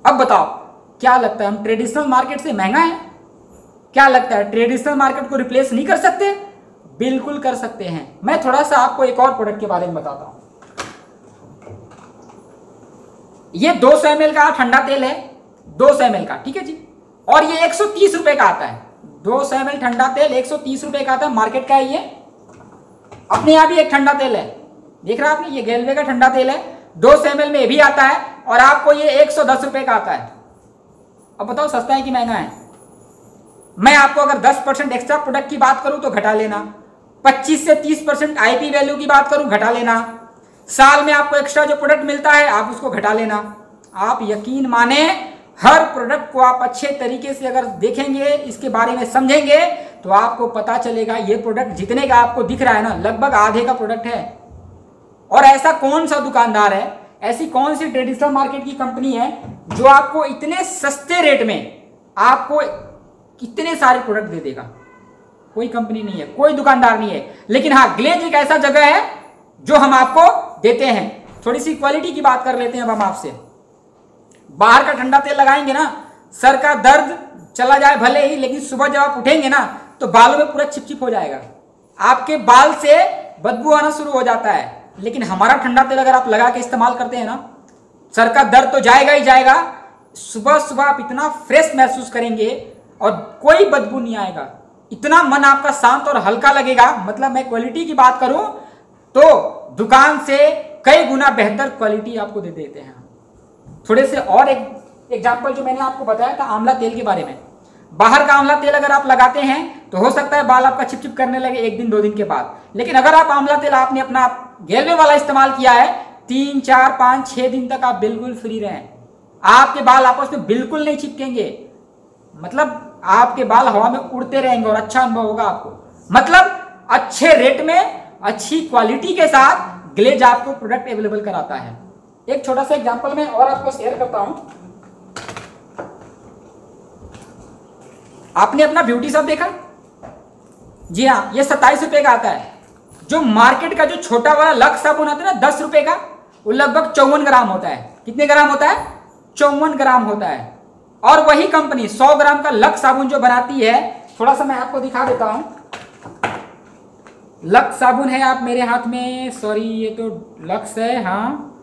अब बताओ क्या लगता है, हम ट्रेडिशनल मार्केट से महंगा है? क्या लगता है ट्रेडिशनल मार्केट को रिप्लेस नहीं कर सकते? बिल्कुल कर सकते हैं। मैं थोड़ा सा आपको एक और प्रोडक्ट के बारे में बताता हूं। ये 200 ml का ठंडा तेल है, 200 ml का, ठीक है जी। और ये 130 रुपये का आता है। 200 ml ठंडा तेल 130 रुपये का आता है, मार्केट का है ये। अपने यहाँ भी एक ठंडा तेल है, देख रहा आपने, ये गेलवे का ठंडा तेल है, 200 ml में भी आता है और आपको ये 110 रुपये का आता है। अब बताओ सस्ता है कि महंगा है? मैं आपको अगर 10% एक्स्ट्रा प्रोडक्ट की बात करूं तो घटा लेना, 25 से 30% आईपी वैल्यू की बात करूं घटा लेना, साल में आपको एक्स्ट्रा जो प्रोडक्ट मिलता है आप उसको घटा लेना। आप यकीन माने हर प्रोडक्ट को आप अच्छे तरीके से अगर देखेंगे, इसके बारे में समझेंगे तो आपको पता चलेगा ये प्रोडक्ट जितने का आपको दिख रहा है ना, लगभग आधे का प्रोडक्ट है। और ऐसा कौन सा दुकानदार है, ऐसी कौन सी ट्रेडिशनल मार्केट की कंपनी है जो आपको इतने सस्ते रेट में आपको कितने सारे प्रोडक्ट दे देगा? कोई कंपनी नहीं है, कोई दुकानदार नहीं है। लेकिन हाँ, ग्लेज एक ऐसा जगह है जो हम आपको देते हैं। थोड़ी सी क्वालिटी की बात कर लेते हैं अब हम आपसे। बाहर का ठंडा तेल लगाएंगे ना, सर का दर्द चला जाए भले ही, लेकिन सुबह जब आप उठेंगे ना तो बालों में पूरा चिपचिप हो जाएगा। आपके बाल से बदबू आना शुरू हो जाता है। लेकिन हमारा ठंडा तेल अगर आप लगा के इस्तेमाल करते हैं ना, सर का दर्द तो जाएगा ही जाएगा, सुबह सुबह आप इतना फ्रेश महसूस करेंगे और कोई बदबू नहीं आएगा, इतना मन आपका शांत और हल्का लगेगा। मतलब मैं क्वालिटी की बात करूं तो दुकान से कई गुना बेहतर क्वालिटी आपको दे देते हैं। थोड़े से और एक एग्जाम्पल जो मैंने आपको बताया था आंवला तेल के बारे में, बाहर का आंवला तेल अगर आप लगाते हैं तो हो सकता है बाल आपका चिपचिप करने लगे 1 दिन 2 दिन के बाद। लेकिन अगर आप आंवला तेल आपने अपना गैलवे वाला इस्तेमाल किया है, 3 4 5 6 दिन तक आप बिल्कुल फ्री रहें, आपके बाल आपस में बिल्कुल नहीं चिपकेंगे। मतलब आपके बाल हवा में उड़ते रहेंगे और अच्छा अनुभव होगा आपको। मतलब अच्छे रेट में अच्छी क्वालिटी के साथ ग्लेज आपको प्रोडक्ट अवेलेबल कराता है। एक छोटा सा एग्जांपल मैं और आपको शेयर करता हूं। आपने अपना ब्यूटी शॉप देखा? जी हाँ, ये 27 रुपए का आता है। जो मार्केट का जो छोटा वाला लक्स साबुन आता है ना 10 रुपए का, वो लगभग 54 ग्राम होता है। कितने ग्राम होता है? 54 ग्राम होता है। और वही कंपनी 100 ग्राम का लक्स साबुन जो बनाती है, थोड़ा सा मैं आपको दिखा देता हूं। लक्स साबुन है आप मेरे हाथ में, सॉरी ये तो लक्स है, हाँ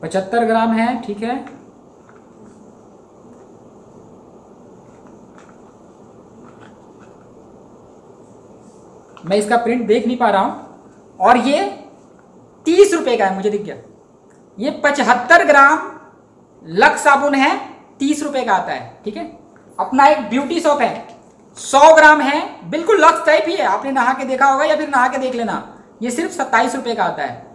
75 ग्राम है, ठीक है। मैं इसका प्रिंट देख नहीं पा रहा हूं। और ये 30 रुपए का है, मुझे दिख गया। ये 75 ग्राम लक्स साबुन है, 30 रुपए का आता है, ठीक है। अपना एक ब्यूटी शॉप है, 100 ग्राम है, बिल्कुल लक्स टाइप ही है, आपने नहा के देखा होगा या फिर नहा के देख लेना। ये सिर्फ 27 रुपए का आता है।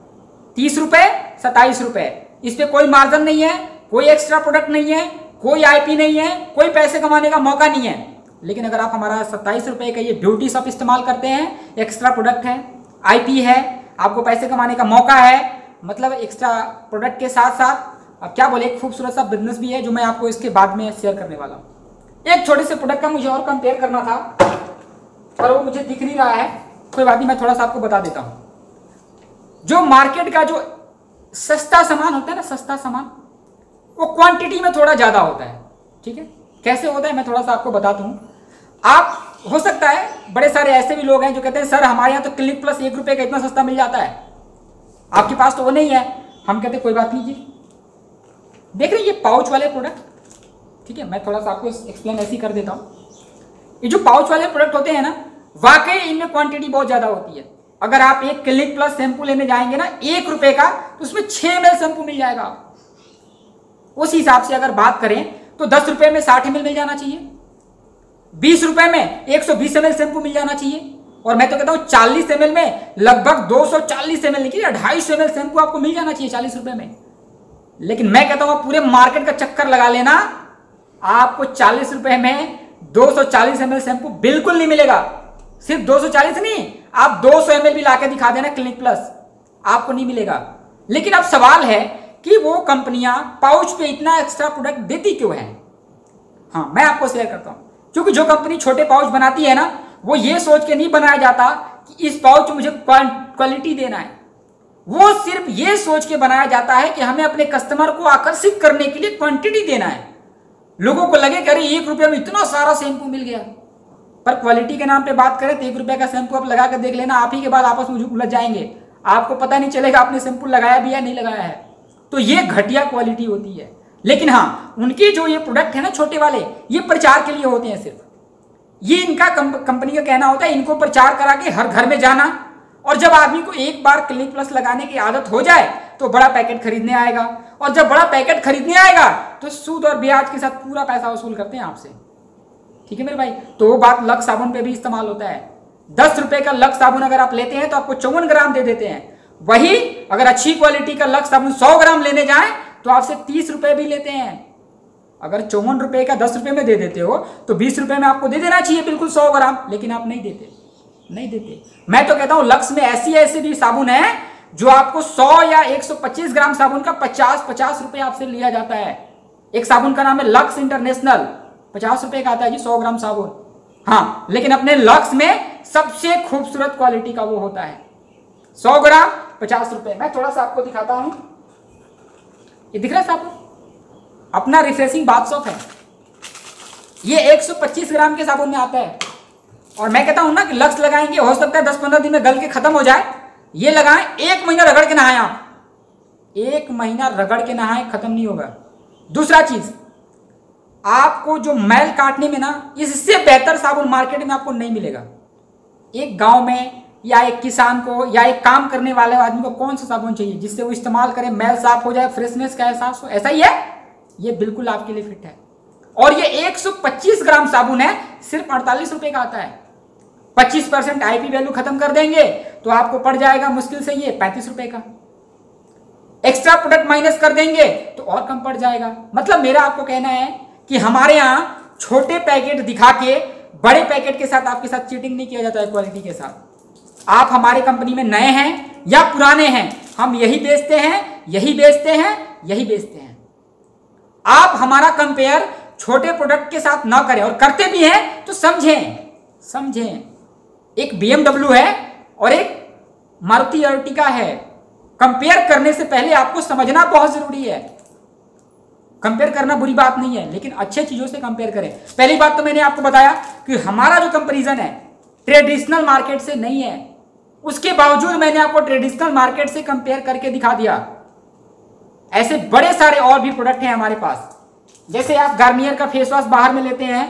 30 रुपए 27 रुपए, इस पे कोई मार्जिन नहीं है, कोई एक्स्ट्रा प्रोडक्ट नहीं है, कोई आईपी नहीं है, कोई पैसे कमाने का मौका नहीं है। लेकिन अगर आप हमारा 27 रुपए का ये ब्यूटी शॉप इस्तेमाल करते हैं, एक्स्ट्रा प्रोडक्ट है, आईपी है, आपको पैसे कमाने का मौका है, मतलब एक्स्ट्रा प्रोडक्ट के साथ साथ अब क्या बोले एक खूबसूरत सा बिजनेस भी है, जो मैं आपको इसके बाद में शेयर करने वाला हूँ। एक छोटे से प्रोडक्ट का मुझे और कंपेयर करना था, पर वो मुझे दिख नहीं रहा है, कोई बात नहीं, मैं थोड़ा सा आपको बता देता हूँ। जो मार्केट का जो सस्ता सामान होता है ना, सस्ता सामान, वो क्वांटिटी में थोड़ा ज़्यादा होता है, ठीक है। कैसे होता है मैं थोड़ा सा आपको बताता हूँ। आप हो सकता है बड़े सारे ऐसे भी लोग हैं जो कहते हैं सर हमारे यहाँ तो क्लिनिक प्लस 1 रुपये का इतना सस्ता मिल जाता है, आपके पास तो वो नहीं है। हम कहते कोई बात नहीं जी, देख रहे हैं ये पाउच वाले प्रोडक्ट, ठीक है। मैं थोड़ा सा आपको एक्सप्लेन ऐसे ही कर देता हूँ। ये जो पाउच वाले प्रोडक्ट होते हैं ना, वाकई इनमें क्वांटिटी बहुत ज़्यादा होती है। अगर आप एक क्लिनिक प्लस शैम्पू लेने जाएंगे ना 1 रुपये का, तो उसमें 6 ml शैम्पू मिल जाएगा। उस हिसाब से अगर बात करें तो 10 रुपये में 60 ml मिल जाना चाहिए, 20 रुपये में 120 ml शैम्पू मिल जाना चाहिए, और मैं तो कहता हूँ 40 ml में लगभग 240 ml, लेकिन 250 ml शैम्पू आपको मिल जाना चाहिए 40 रुपये में। लेकिन मैं कहता हूँ पूरे मार्केट का चक्कर लगा लेना, आपको 40 रुपये में 240 ml शैम्पू बिल्कुल नहीं मिलेगा। सिर्फ 240 नहीं, आप 200 ml भी लाके दिखा देना क्लिनिक प्लस, आपको नहीं मिलेगा। लेकिन अब सवाल है कि वो कंपनियां पाउच पे इतना एक्स्ट्रा प्रोडक्ट देती क्यों है? हाँ, मैं आपको शेयर करता हूं। क्योंकि जो कंपनी छोटे पाउच बनाती है ना, वो ये सोच के नहीं बनाया जाता कि इस पाउच में मुझे क्वालिटी देना है, वो सिर्फ ये सोच के बनाया जाता है कि हमें अपने कस्टमर को आकर्षित करने के लिए क्वांटिटी देना है। लोगों को लगे कि अरे 1 रुपये में इतना सारा शैम्पू मिल गया। पर क्वालिटी के नाम पे बात करें तो 1 रुपये का शैम्पू आप लगा कर देख लेना, आप ही के बाद आपस में उलझ जाएंगे, आपको पता नहीं चलेगा आपने शैम्पू लगाया भी या नहीं लगाया है। तो ये घटिया क्वालिटी होती है। लेकिन हाँ, उनके जो ये प्रोडक्ट है ना छोटे वाले, ये प्रचार के लिए होते हैं सिर्फ। ये इनका कंपनी का कहना होता है, इनको प्रचार करा के हर घर में जाना, और जब आदमी को एक बार क्लिनिक प्लस लगाने की आदत हो जाए तो बड़ा पैकेट खरीदने आएगा, और जब बड़ा पैकेट खरीदने आएगा तो सूद और ब्याज के साथ पूरा पैसा वसूल करते हैं आपसे, ठीक है मेरे भाई। तो वो बात लक्स साबुन पे भी इस्तेमाल होता है। 10 रुपये का लक्स साबुन अगर आप लेते हैं तो आपको 54 ग्राम दे देते हैं। वही अगर अच्छी क्वालिटी का लक्स साबुन 100 ग्राम लेने जाएं तो आपसे 30 रुपये भी लेते हैं। अगर 54 रुपये का 10 रुपये में दे देते हो तो 20 रुपये में आपको दे देना चाहिए बिल्कुल 100 ग्राम, लेकिन आप नहीं देते, नहीं देते। मैं तो कहता हूं लक्स में ऐसे भी साबुन है जो आपको 100 या 125 ग्राम साबुन का 50 रुपये आपसे लिया जाता है। एक साबुन का नाम है लक्स इंटरनेशनल, 50 रुपये का आता है जी 100 ग्राम साबुन। हाँ, लेकिन अपने लक्स में सबसे खूबसूरत क्वालिटी का वो होता है 100 ग्राम 50 रुपये। मैं थोड़ा सा आपको दिखाता हूं, ये दिख रहा है साबुन, अपना रिफ्रेशिंग बाथ सोप है। ये 125 ग्राम के साबुन में आता है। और मैं कहता हूं ना कि लक्ष्य लगाएंगे, हो सकता है 10-15 दिन में गल के खत्म हो जाए। ये लगाएं, 1 महीना रगड़ के नहाएं आप, 1 महीना रगड़ के नहाएं, खत्म नहीं होगा। दूसरा चीज, आपको जो मैल काटने में ना, इससे बेहतर साबुन मार्केट में आपको नहीं मिलेगा। एक गांव में या एक किसान को या एक काम करने वाले आदमी को कौन सा साबुन चाहिए जिससे वो इस्तेमाल करे, मैल साफ हो जाए, फ्रेशनेस का एहसास हो? ऐसा ही है, ये बिल्कुल आपके लिए फिट है। और ये 125 ग्राम साबुन है, सिर्फ 48 रुपए का आता है। 25% आईपी वैल्यू खत्म कर देंगे तो आपको पड़ जाएगा मुश्किल से ये 35 रुपए का। एक्स्ट्रा प्रोडक्ट माइनस कर देंगे तो और कम पड़ जाएगा। मतलब मेरा आपको कहना है कि हमारे यहां छोटे पैकेट दिखा के बड़े पैकेट के साथ आपके साथ चीटिंग नहीं किया जाता है क्वालिटी के साथ। आप हमारे कंपनी में नए हैं या पुराने हैं, हम यही बेचते हैं, यही बेचते हैं, यही बेचते हैं। आप हमारा कंपेयर छोटे प्रोडक्ट के साथ ना करें, और करते भी हैं तो समझें। एक BMW है और एक मारुति अर्टिगा है, कंपेयर करने से पहले आपको समझना बहुत जरूरी है। कंपेयर करना बुरी बात नहीं है, लेकिन अच्छे चीजों से कंपेयर करें। पहली बात तो मैंने आपको बताया कि हमारा जो कंपैरिजन है ट्रेडिशनल मार्केट से नहीं है, उसके बावजूद मैंने आपको ट्रेडिशनल मार्केट से कंपेयर करके दिखा दिया। ऐसे बड़े सारे और भी प्रोडक्ट हैं हमारे पास। जैसे आप गार्नियर का फेस वॉश बाहर में लेते हैं,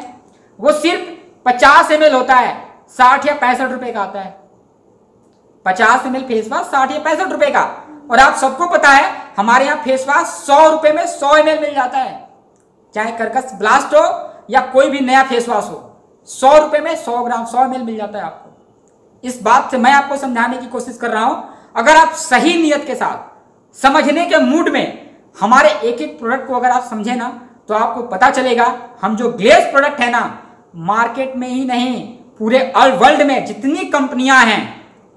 वो सिर्फ 50 ml होता है, 60 या 65 रुपए का आता है। 50 ml फेस वॉश 60 या 65 रुपए का। और आप सबको पता है हमारे यहाँ फेस वॉश 100 रुपए में 100 ml मिल जाता है, चाहे कर्कश ब्लास्ट हो या कोई भी नया फेस वॉश हो, 100 रुपए में 100 ग्राम 100 ml मिल जाता है आपको। इस बात से मैं आपको समझाने की कोशिश कर रहा हूं, अगर आप सही नियत के साथ समझने के मूड में हमारे एक एक प्रोडक्ट को अगर आप समझे ना, तो आपको पता चलेगा हम जो ग्लेज प्रोडक्ट है ना, मार्केट में ही नहीं पूरे ऑल वर्ल्ड में जितनी कंपनियां हैं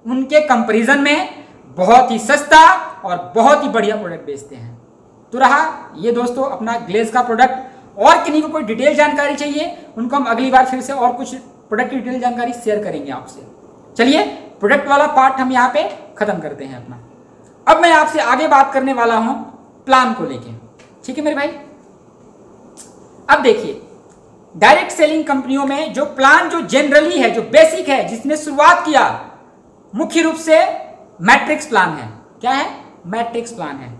उनके कंपैरिजन में बहुत ही सस्ता और बहुत ही बढ़िया प्रोडक्ट बेचते हैं। तो रहा ये दोस्तों अपना ग्लेज का प्रोडक्ट। और किन्हीं को कोई डिटेल जानकारी चाहिए उनको हम अगली बार फिर से और कुछ प्रोडक्ट की डिटेल जानकारी शेयर करेंगे आपसे। चलिए प्रोडक्ट वाला पार्ट हम यहाँ पे खत्म करते हैं अपना। अब मैं आपसे आगे बात करने वाला हूं प्लान को लेके, ठीक है मेरे भाई। अब देखिए, डायरेक्ट सेलिंग कंपनियों में जो प्लान जो जनरली है, जो बेसिक है, जिसने शुरुआत किया, मुख्य रूप से मैट्रिक्स प्लान है। क्या है? मैट्रिक्स प्लान है।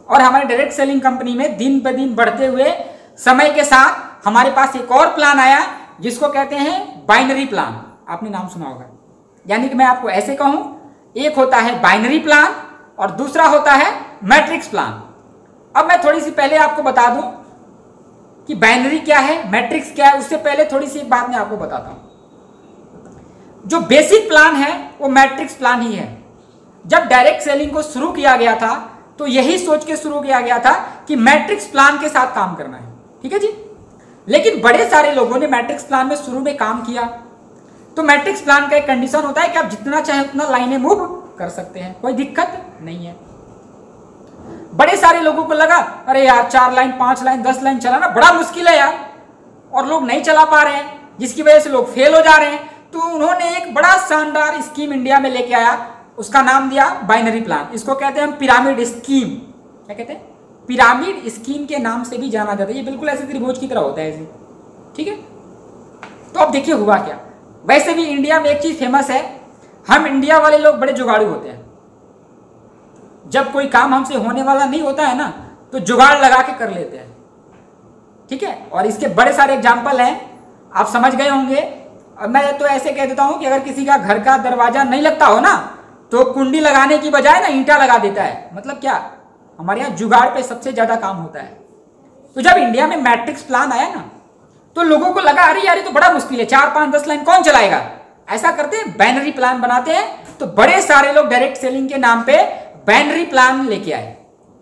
और हमारे डायरेक्ट सेलिंग कंपनी में दिन ब दिन बढ़ते हुए समय के साथ हमारे पास एक और प्लान आया जिसको कहते हैं बाइनरी प्लान। आपने नाम सुना होगा। यानी कि मैं आपको ऐसे कहूं, एक होता है बाइनरी प्लान और दूसरा होता है मैट्रिक्स प्लान। अब मैं थोड़ी सी पहले आपको बता दूं कि बाइनरी क्या है, मैट्रिक्स क्या है। उससे पहले थोड़ी सी एक बात मैं आपको बताता हूं। जो बेसिक प्लान है वो मैट्रिक्स प्लान ही है। जब डायरेक्ट सेलिंग को शुरू किया गया था तो यही सोच के शुरू किया गया था कि मैट्रिक्स प्लान के साथ काम करना है, ठीक है जी। लेकिन बड़े सारे लोगों ने मैट्रिक्स प्लान में शुरू में काम किया। तो मैट्रिक्स प्लान का एक कंडीशन होता है कि आप जितना चाहे उतना लाइनें मूव कर सकते हैं, कोई दिक्कत नहीं है। बड़े सारे लोगों को लगा अरे यार 4 लाइन 5 लाइन 10 लाइन चलाना बड़ा मुश्किल है यार, और लोग नहीं चला पा रहे हैं, जिसकी वजह से लोग फेल हो जा रहे हैं। तो उन्होंने एक बड़ा शानदार स्कीम इंडिया में लेके आया, उसका नाम दिया बाइनरी प्लान। इसको कहते हैं हम पिरामिड स्कीम। क्या कहते हैं? पिरामिड स्कीम के नाम से भी जाना जाता है। ये बिल्कुल ऐसे त्रिभुज की तरह होता है ऐसे, ठीक है। तो अब देखिए हुआ क्या। वैसे भी इंडिया में एक चीज फेमस है, हम इंडिया वाले लोग बड़े जुगाड़ू होते हैं। जब कोई काम हमसे होने वाला नहीं होता है ना, तो जुगाड़ लगा के कर लेते हैं, ठीक है। और इसके बड़े सारे एग्जाम्पल हैं, आप समझ गए होंगे। अब मैं तो ऐसे कह देता हूं कि अगर किसी का घर का दरवाजा नहीं लगता हो ना, तो कुंडी लगाने की बजाय ना ईंटा लगा देता है। मतलब क्या, हमारे यहाँ जुगाड़ पे सबसे ज्यादा काम होता है। तो जब इंडिया में मैट्रिक्स प्लान आया ना, तो लोगों को लगा अरे यार ये तो बड़ा मुश्किल है, 4 5 10 लाइन कौन चलाएगा। ऐसा करते हैं बाइनरी प्लान बनाते हैं। तो बड़े सारे लोग डायरेक्ट सेलिंग के नाम पे बाइनरी प्लान लेके आए।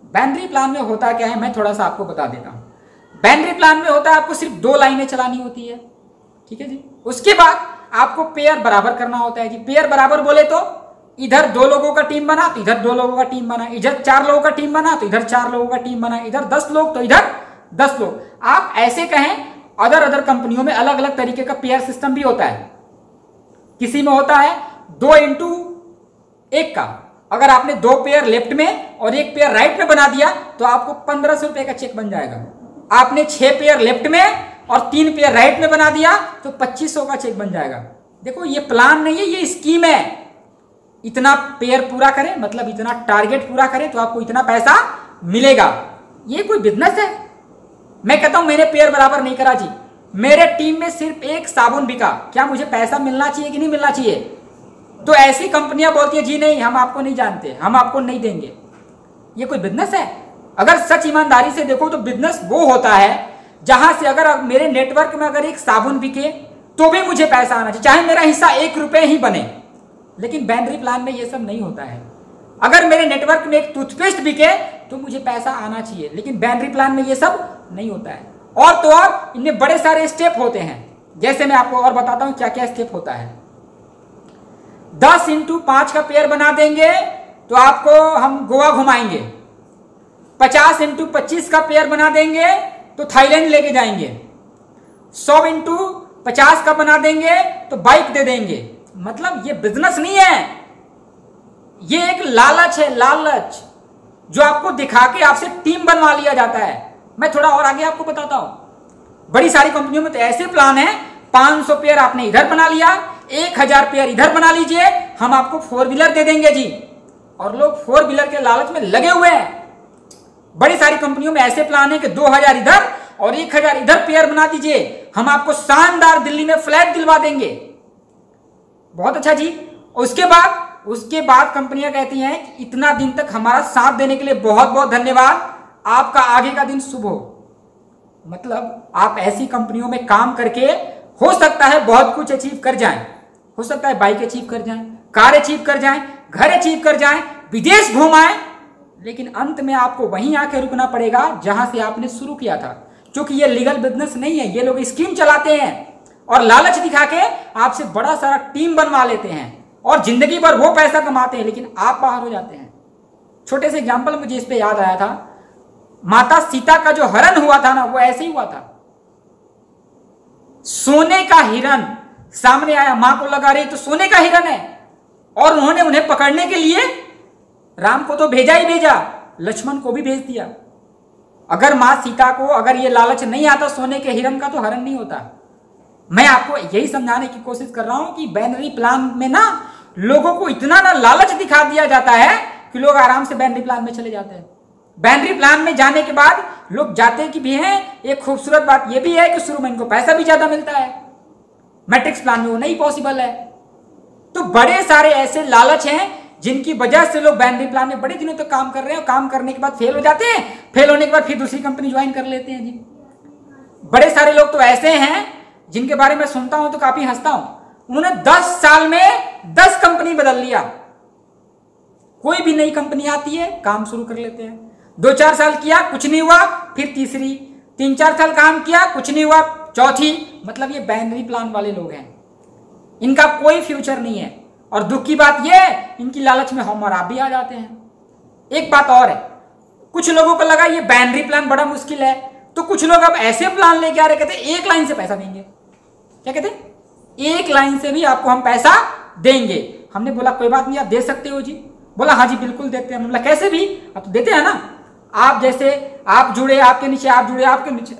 बाइनरी प्लान में होता क्या है, मैं थोड़ा सा आपको बता देता हूं। बाइनरी प्लान में होता है आपको सिर्फ 2 लाइनें चलानी होती है, ठीक है जी। उसके बाद आपको पेयर बराबर करना होता है जी। पेयर बराबर बोले तो इधर 2 लोगों का टीम बना तो इधर 2 लोगों का टीम बना, इधर 4 लोगों का टीम बना तो इधर 4 लोगों का टीम बना, इधर 10 लोग तो इधर 10 लोग। आप ऐसे कहें, अदर कंपनियों में अलग अलग तरीके का पेयर सिस्टम भी होता है। किसी में होता है 2 इंटू 1 का। अगर आपने 2 पेयर लेफ्ट में और 1 पेयर राइट में बना दिया तो आपको 1500 रुपए का चेक बन जाएगा। आपने 6 पेयर लेफ्ट में और 3 पेयर राइट में बना दिया तो 2500 का चेक बन जाएगा। देखो ये प्लान नहीं है, ये स्कीम है। इतना पेयर पूरा करें मतलब इतना टारगेट पूरा करें तो आपको इतना पैसा मिलेगा। ये कोई बिजनेस है? मैं कहता हूं मैंने पेयर बराबर नहीं करा जी, मेरे टीम में सिर्फ एक साबुन बिका, क्या मुझे पैसा मिलना चाहिए कि नहीं मिलना चाहिए? तो ऐसी कंपनियां बोलती है जी नहीं हम आपको नहीं जानते, हम आपको नहीं देंगे। ये कोई बिजनेस है? अगर सच ईमानदारी से देखो तो बिजनेस वो होता है जहां से अगर मेरे नेटवर्क में अगर एक साबुन बिके तो भी मुझे पैसा आना चाहिए, चाहे मेरा हिस्सा 1 रुपये ही बने। लेकिन बाइनरी प्लान में ये सब नहीं होता है। अगर मेरे नेटवर्क में एक टूथपेस्ट बिके तो मुझे पैसा आना चाहिए, लेकिन बाइनरी प्लान में ये सब नहीं होता है। और तो और इनमें बड़े सारे स्टेप होते हैं, जैसे मैं आपको और बताता हूं क्या क्या स्टेप होता है। 10 × 5 का पेयर बना देंगे तो आपको हम गोवा घुमाएंगे। 50 × 25 का पेयर बना देंगे तो थाईलैंड लेके जाएंगे। 100 × 50 का बना देंगे तो बाइक दे देंगे। मतलब ये बिजनेस नहीं है, ये एक लालच है, लालच जो आपको दिखा के आपसे टीम बनवा लिया जाता है। मैं थोड़ा और आगे आपको बताता हूं। बड़ी सारी कंपनियों में तो ऐसे प्लान है, 500 पेयर आपने इधर बना लिया, 1000 पेयर इधर बना लीजिए, हम आपको 4 व्हीलर दे देंगे जी। और लोग 4 व्हीलर के लालच में लगे हुए हैं। बड़ी सारी कंपनियों में ऐसे प्लान है कि 2000 इधर और 1000 इधर पेयर बना दीजिए, हम आपको शानदार दिल्ली में फ्लैट दिलवा देंगे। बहुत अच्छा जी। उसके बाद कंपनियां कहती हैं कि इतना दिन तक हमारा साथ देने के लिए बहुत बहुत धन्यवाद, आपका आगे का दिन शुभ हो। मतलब आप ऐसी कंपनियों में काम करके हो सकता है बहुत कुछ अचीव कर जाएं, हो सकता है बाइक अचीव कर जाएं, कार अचीव कर जाएं, घर अचीव कर जाएं, विदेश घूम आए, लेकिन अंत में आपको वहीं आके रुकना पड़ेगा जहां से आपने शुरू किया था। क्योंकि ये लीगल बिजनेस नहीं है, ये लोग स्कीम चलाते हैं और लालच दिखा के आपसे बड़ा सारा टीम बनवा लेते हैं और जिंदगी भर वो पैसा कमाते हैं, लेकिन आप बाहर हो जाते हैं। छोटे से एग्जाम्पल मुझे इस पे याद आया था, माता सीता का जो हरण हुआ था ना, वो ऐसे ही हुआ था। सोने का हिरण सामने आया, मां को लगा रही तो सोने का हिरण है, और उन्होंने उन्हें पकड़ने के लिए राम को तो भेजा ही भेजा, लक्ष्मण को भी भेज दिया। अगर मां सीता को अगर ये लालच नहीं आता सोने के हिरण का, तो हरण नहीं होता। मैं आपको यही समझाने की कोशिश कर रहा हूं कि बाइनरी प्लान में ना लोगों को इतना ना लालच दिखा दिया जाता है कि लोग आराम से बाइनरी प्लान में चले जाते हैं। बाइनरी प्लान में जाने के बाद लोग जाते कि भी हैं, एक खूबसूरत बात यह भी है कि शुरू में इनको पैसा भी ज्यादा मिलता है, मैट्रिक्स प्लान में वो नहीं पॉसिबल है। तो बड़े सारे ऐसे लालच हैं जिनकी वजह से लोग बाइनरी प्लान में बड़े दिनों तक काम कर रहे हैं, काम करने के बाद फेल हो जाते हैं, फेल होने के बाद फिर दूसरी कंपनी ज्वाइन कर लेते हैं जी। बड़े सारे लोग तो ऐसे हैं जिनके बारे में सुनता हूं तो काफी हंसता हूं, उन्होंने 10 साल में 10 कंपनी बदल लिया। कोई भी नई कंपनी आती है काम शुरू कर लेते हैं, 2-4 साल किया कुछ नहीं हुआ, फिर तीसरी, 3-4 साल काम किया कुछ नहीं हुआ, चौथी। मतलब ये बाइनरी प्लान वाले लोग हैं, इनका कोई फ्यूचर नहीं है। और दुख की बात यह है इनकी लालच में हम और आप भी आ जाते हैं। एक बात और है, कुछ लोगों को लगा ये बाइनरी प्लान बड़ा मुश्किल है, तो कुछ लोग अब ऐसे प्लान लेके आ रहे, कहते एक लाइन से पैसा देंगे। क्या कहते? एक लाइन से भी आपको हम पैसा देंगे। हमने बोला कोई बात नहीं, आप दे सकते हो जी। बोला हाँ जी बिल्कुल देते हैं। बोला कैसे भी? अब तो देते हैं ना। आप जैसे आप जुड़े, आपके नीचे आप जुड़े, आपके नीचे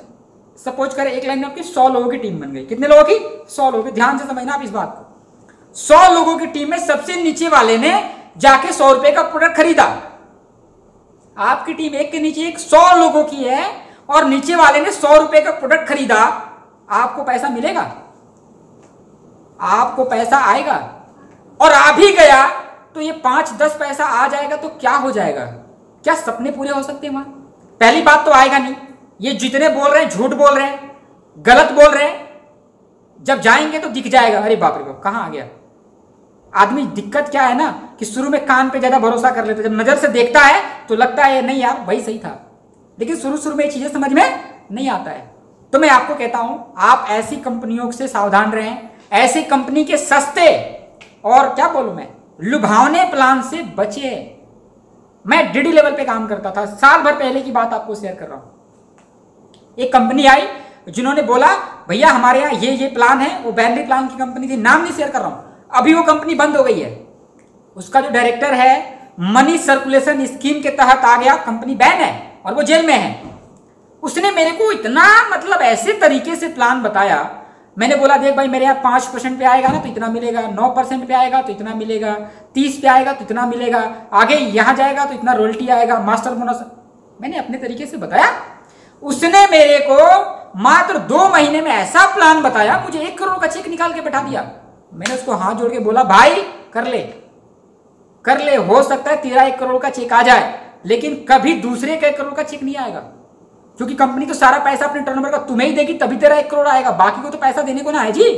सपोज करें एक लाइन में आपकी 100 लोगों की टीम बन गई। कितने लोगों की? 100 लोगों की। ध्यान से समझना आप इस बात को। 100 लोगों की टीम में सबसे नीचे वाले ने जाके 100 रुपए का प्रोडक्ट खरीदा। आपकी टीम एक के नीचे एक 100 लोगों की है और नीचे वाले ने 100 रुपए का प्रोडक्ट खरीदा, आपको पैसा मिलेगा? आपको पैसा आएगा? और आ भी गया तो ये 5-10 पैसा आ जाएगा तो क्या हो जाएगा? क्या सपने पूरे हो सकते हैं वहां? पहली बात तो आएगा नहीं। ये जितने बोल रहे हैं झूठ बोल रहे हैं, गलत बोल रहे हैं। जब जाएंगे तो दिख जाएगा, अरे बाप रे बाप कहां आ गया आदमी। दिक्कत क्या है ना कि शुरू में कान पे ज्यादा भरोसा कर लेते, जब नजर से देखता है तो लगता है नहीं यार वही सही था, लेकिन शुरू में ये चीजें समझ में नहीं आता है। तो मैं आपको कहता हूं आप ऐसी कंपनियों से सावधान रहें, ऐसी कंपनी के सस्ते और क्या बोलूं मैं लुभावने प्लान से बचे। मैं डीडी लेवल पे काम करता था, साल भर पहले की बात आपको शेयर कर रहा हूं। एक कंपनी आई जिन्होंने बोला भैया हमारे यहाँ ये प्लान है, वो बाइनरी प्लान की कंपनी थी, नाम नहीं शेयर कर रहा हूं, अभी वो कंपनी बंद हो गई है। उसका जो डायरेक्टर है मनी सर्कुलेशन स्कीम के तहत आ गया, कंपनी बैन है और वो जेल में है। उसने मेरे को इतना मतलब ऐसे तरीके से प्लान बताया मैंने बोला देख भाई मेरे यहाँ 5% पे आएगा ना तो इतना मिलेगा, 9% पे आएगा तो इतना मिलेगा, 30 पे आएगा तो इतना मिलेगा, आगे यहाँ जाएगा तो इतना रॉयल्टी आएगा, मास्टर बोनस। मैंने अपने तरीके से बताया। उसने मेरे को मात्र 2 महीने में ऐसा प्लान बताया, मुझे 1 करोड़ का चेक निकाल के बैठा दिया। मैंने उसको हाथ जोड़ के बोला भाई कर ले, हो सकता है तेरा 1 करोड़ का चेक आ जाए, लेकिन कभी दूसरे का 1 करोड़ का चेक नहीं आएगा, क्योंकि कंपनी तो सारा पैसा अपने टर्नओवर का तुम्हें ही देगी, तभी तेरा 1 करोड़ आएगा, बाकी को तो पैसा देने को ना है जी।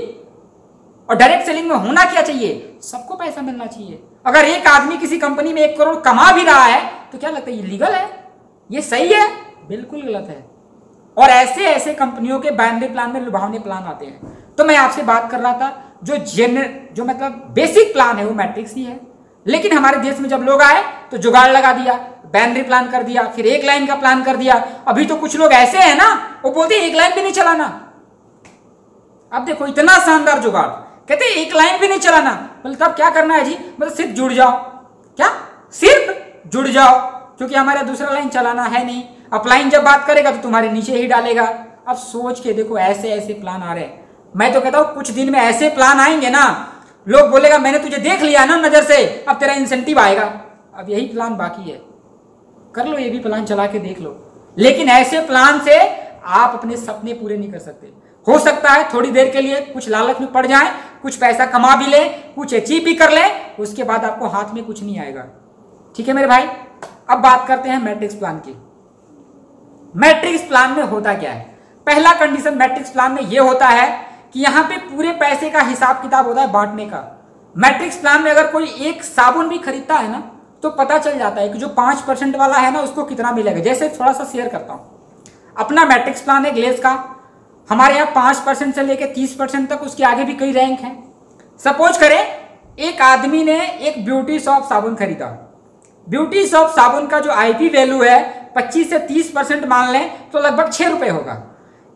और डायरेक्ट सेलिंग में होना क्या चाहिए, सबको पैसा मिलना चाहिए। अगर एक आदमी किसी कंपनी में 1 करोड़ कमा भी रहा है तो क्या लगता है ये लीगल है, ये सही है? बिल्कुल गलत है। और ऐसे ऐसे कंपनियों के बाइनरी प्लान में लुभावने प्लान आते हैं। तो मैं आपसे बात कर रहा था जो मतलब बेसिक प्लान है वो मैट्रिक्स ही है, लेकिन हमारे देश में जब लोग आए तो जुगाड़ लगा दिया, बाइनरी प्लान कर दिया, फिर 1 लाइन का प्लान कर दिया। अभी तो कुछ लोग ऐसे हैं ना, वो बोलते हैं 1 लाइन भी नहीं चलाना। अब देखो इतना शानदार जुगाड़, कहते हैं 1 लाइन भी नहीं चलाना, मतलब तब क्या करना है जी, मतलब सिर्फ जुड़ जाओ। क्या सिर्फ जुड़ जाओ, क्योंकि हमारा दूसरा लाइन चलाना है नहीं। अपलाइन जब बात करेगा तो तुम्हारे नीचे ही डालेगा। अब सोच के देखो ऐसे ऐसे प्लान आ रहे हैं। मैं तो कहता हूं कुछ दिन में ऐसे प्लान आएंगे ना, लोग बोलेगा मैंने तुझे देख लिया ना नजर से, अब तेरा इंसेंटिव आएगा। अब यही प्लान बाकी है, कर लो ये भी प्लान चला के देख लो। लेकिन ऐसे प्लान से आप अपने सपने पूरे नहीं कर सकते। हो सकता है थोड़ी देर के लिए कुछ लालच में पड़ जाए, कुछ पैसा कमा भी ले, कुछ अचीव भी कर ले, उसके बाद आपको हाथ में कुछ नहीं आएगा। ठीक है मेरे भाई, अब बात करते हैं मैट्रिक्स प्लान की। मैट्रिक्स प्लान में होता क्या है? पहला कंडीशन मैट्रिक्स प्लान में यह होता है कि यहां पे पूरे पैसे का हिसाब किताब होता है बांटने का। मैट्रिक्स प्लान में अगर कोई एक साबुन भी खरीदता है ना तो पता चल जाता है कि जो 5% वाला है ना उसको कितना मिलेगा। जैसे थोड़ा सा शेयर करता हूं, अपना मैट्रिक्स प्लान है ग्लेज का, हमारे यहाँ 5% से लेकर 30% तक, उसके आगे भी कई रैंक हैं। सपोज करें एक आदमी ने एक ब्यूटी शॉप साबुन खरीदा। ब्यूटी शॉप साबुन का जो आईपी वैल्यू है 25 से 30% मान लें तो लगभग 6 रुपए होगा।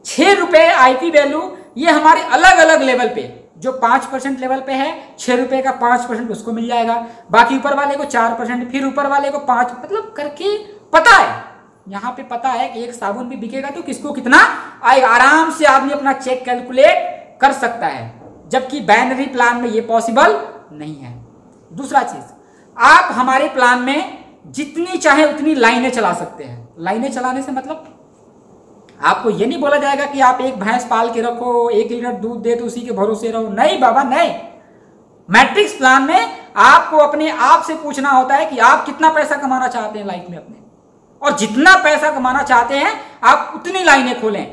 6 रुपए आईपी वैल्यू, ये हमारे अलग अलग लेवल पे, जो 5% लेवल पे है 6 रुपए का 5% उसको मिल जाएगा, बाकी ऊपर वाले को 4%, फिर ऊपर वाले को 5, मतलब करके पता है, यहाँ पे पता है कि एक साबुन भी बिकेगा तो किसको कितना आएगा। आराम से आदमी अपना चेक कैलकुलेट कर सकता है, जबकि बाइनरी प्लान में ये पॉसिबल नहीं है। दूसरा चीज, आप हमारे प्लान में जितनी चाहे उतनी लाइनें चला सकते हैं। लाइनें चलाने से मतलब आपको ये नहीं बोला जाएगा कि आप एक भैंस पाल के रखो, 1 लीटर दूध दे तो उसी के भरोसे रहो। नहीं बाबा नहीं। मैट्रिक्स प्लान में आपको अपने आप से पूछना होता है कि आप कितना पैसा कमाना चाहते हैं लाइफ में अपने, और जितना पैसा कमाना चाहते हैं आप उतनी लाइनें खोलें।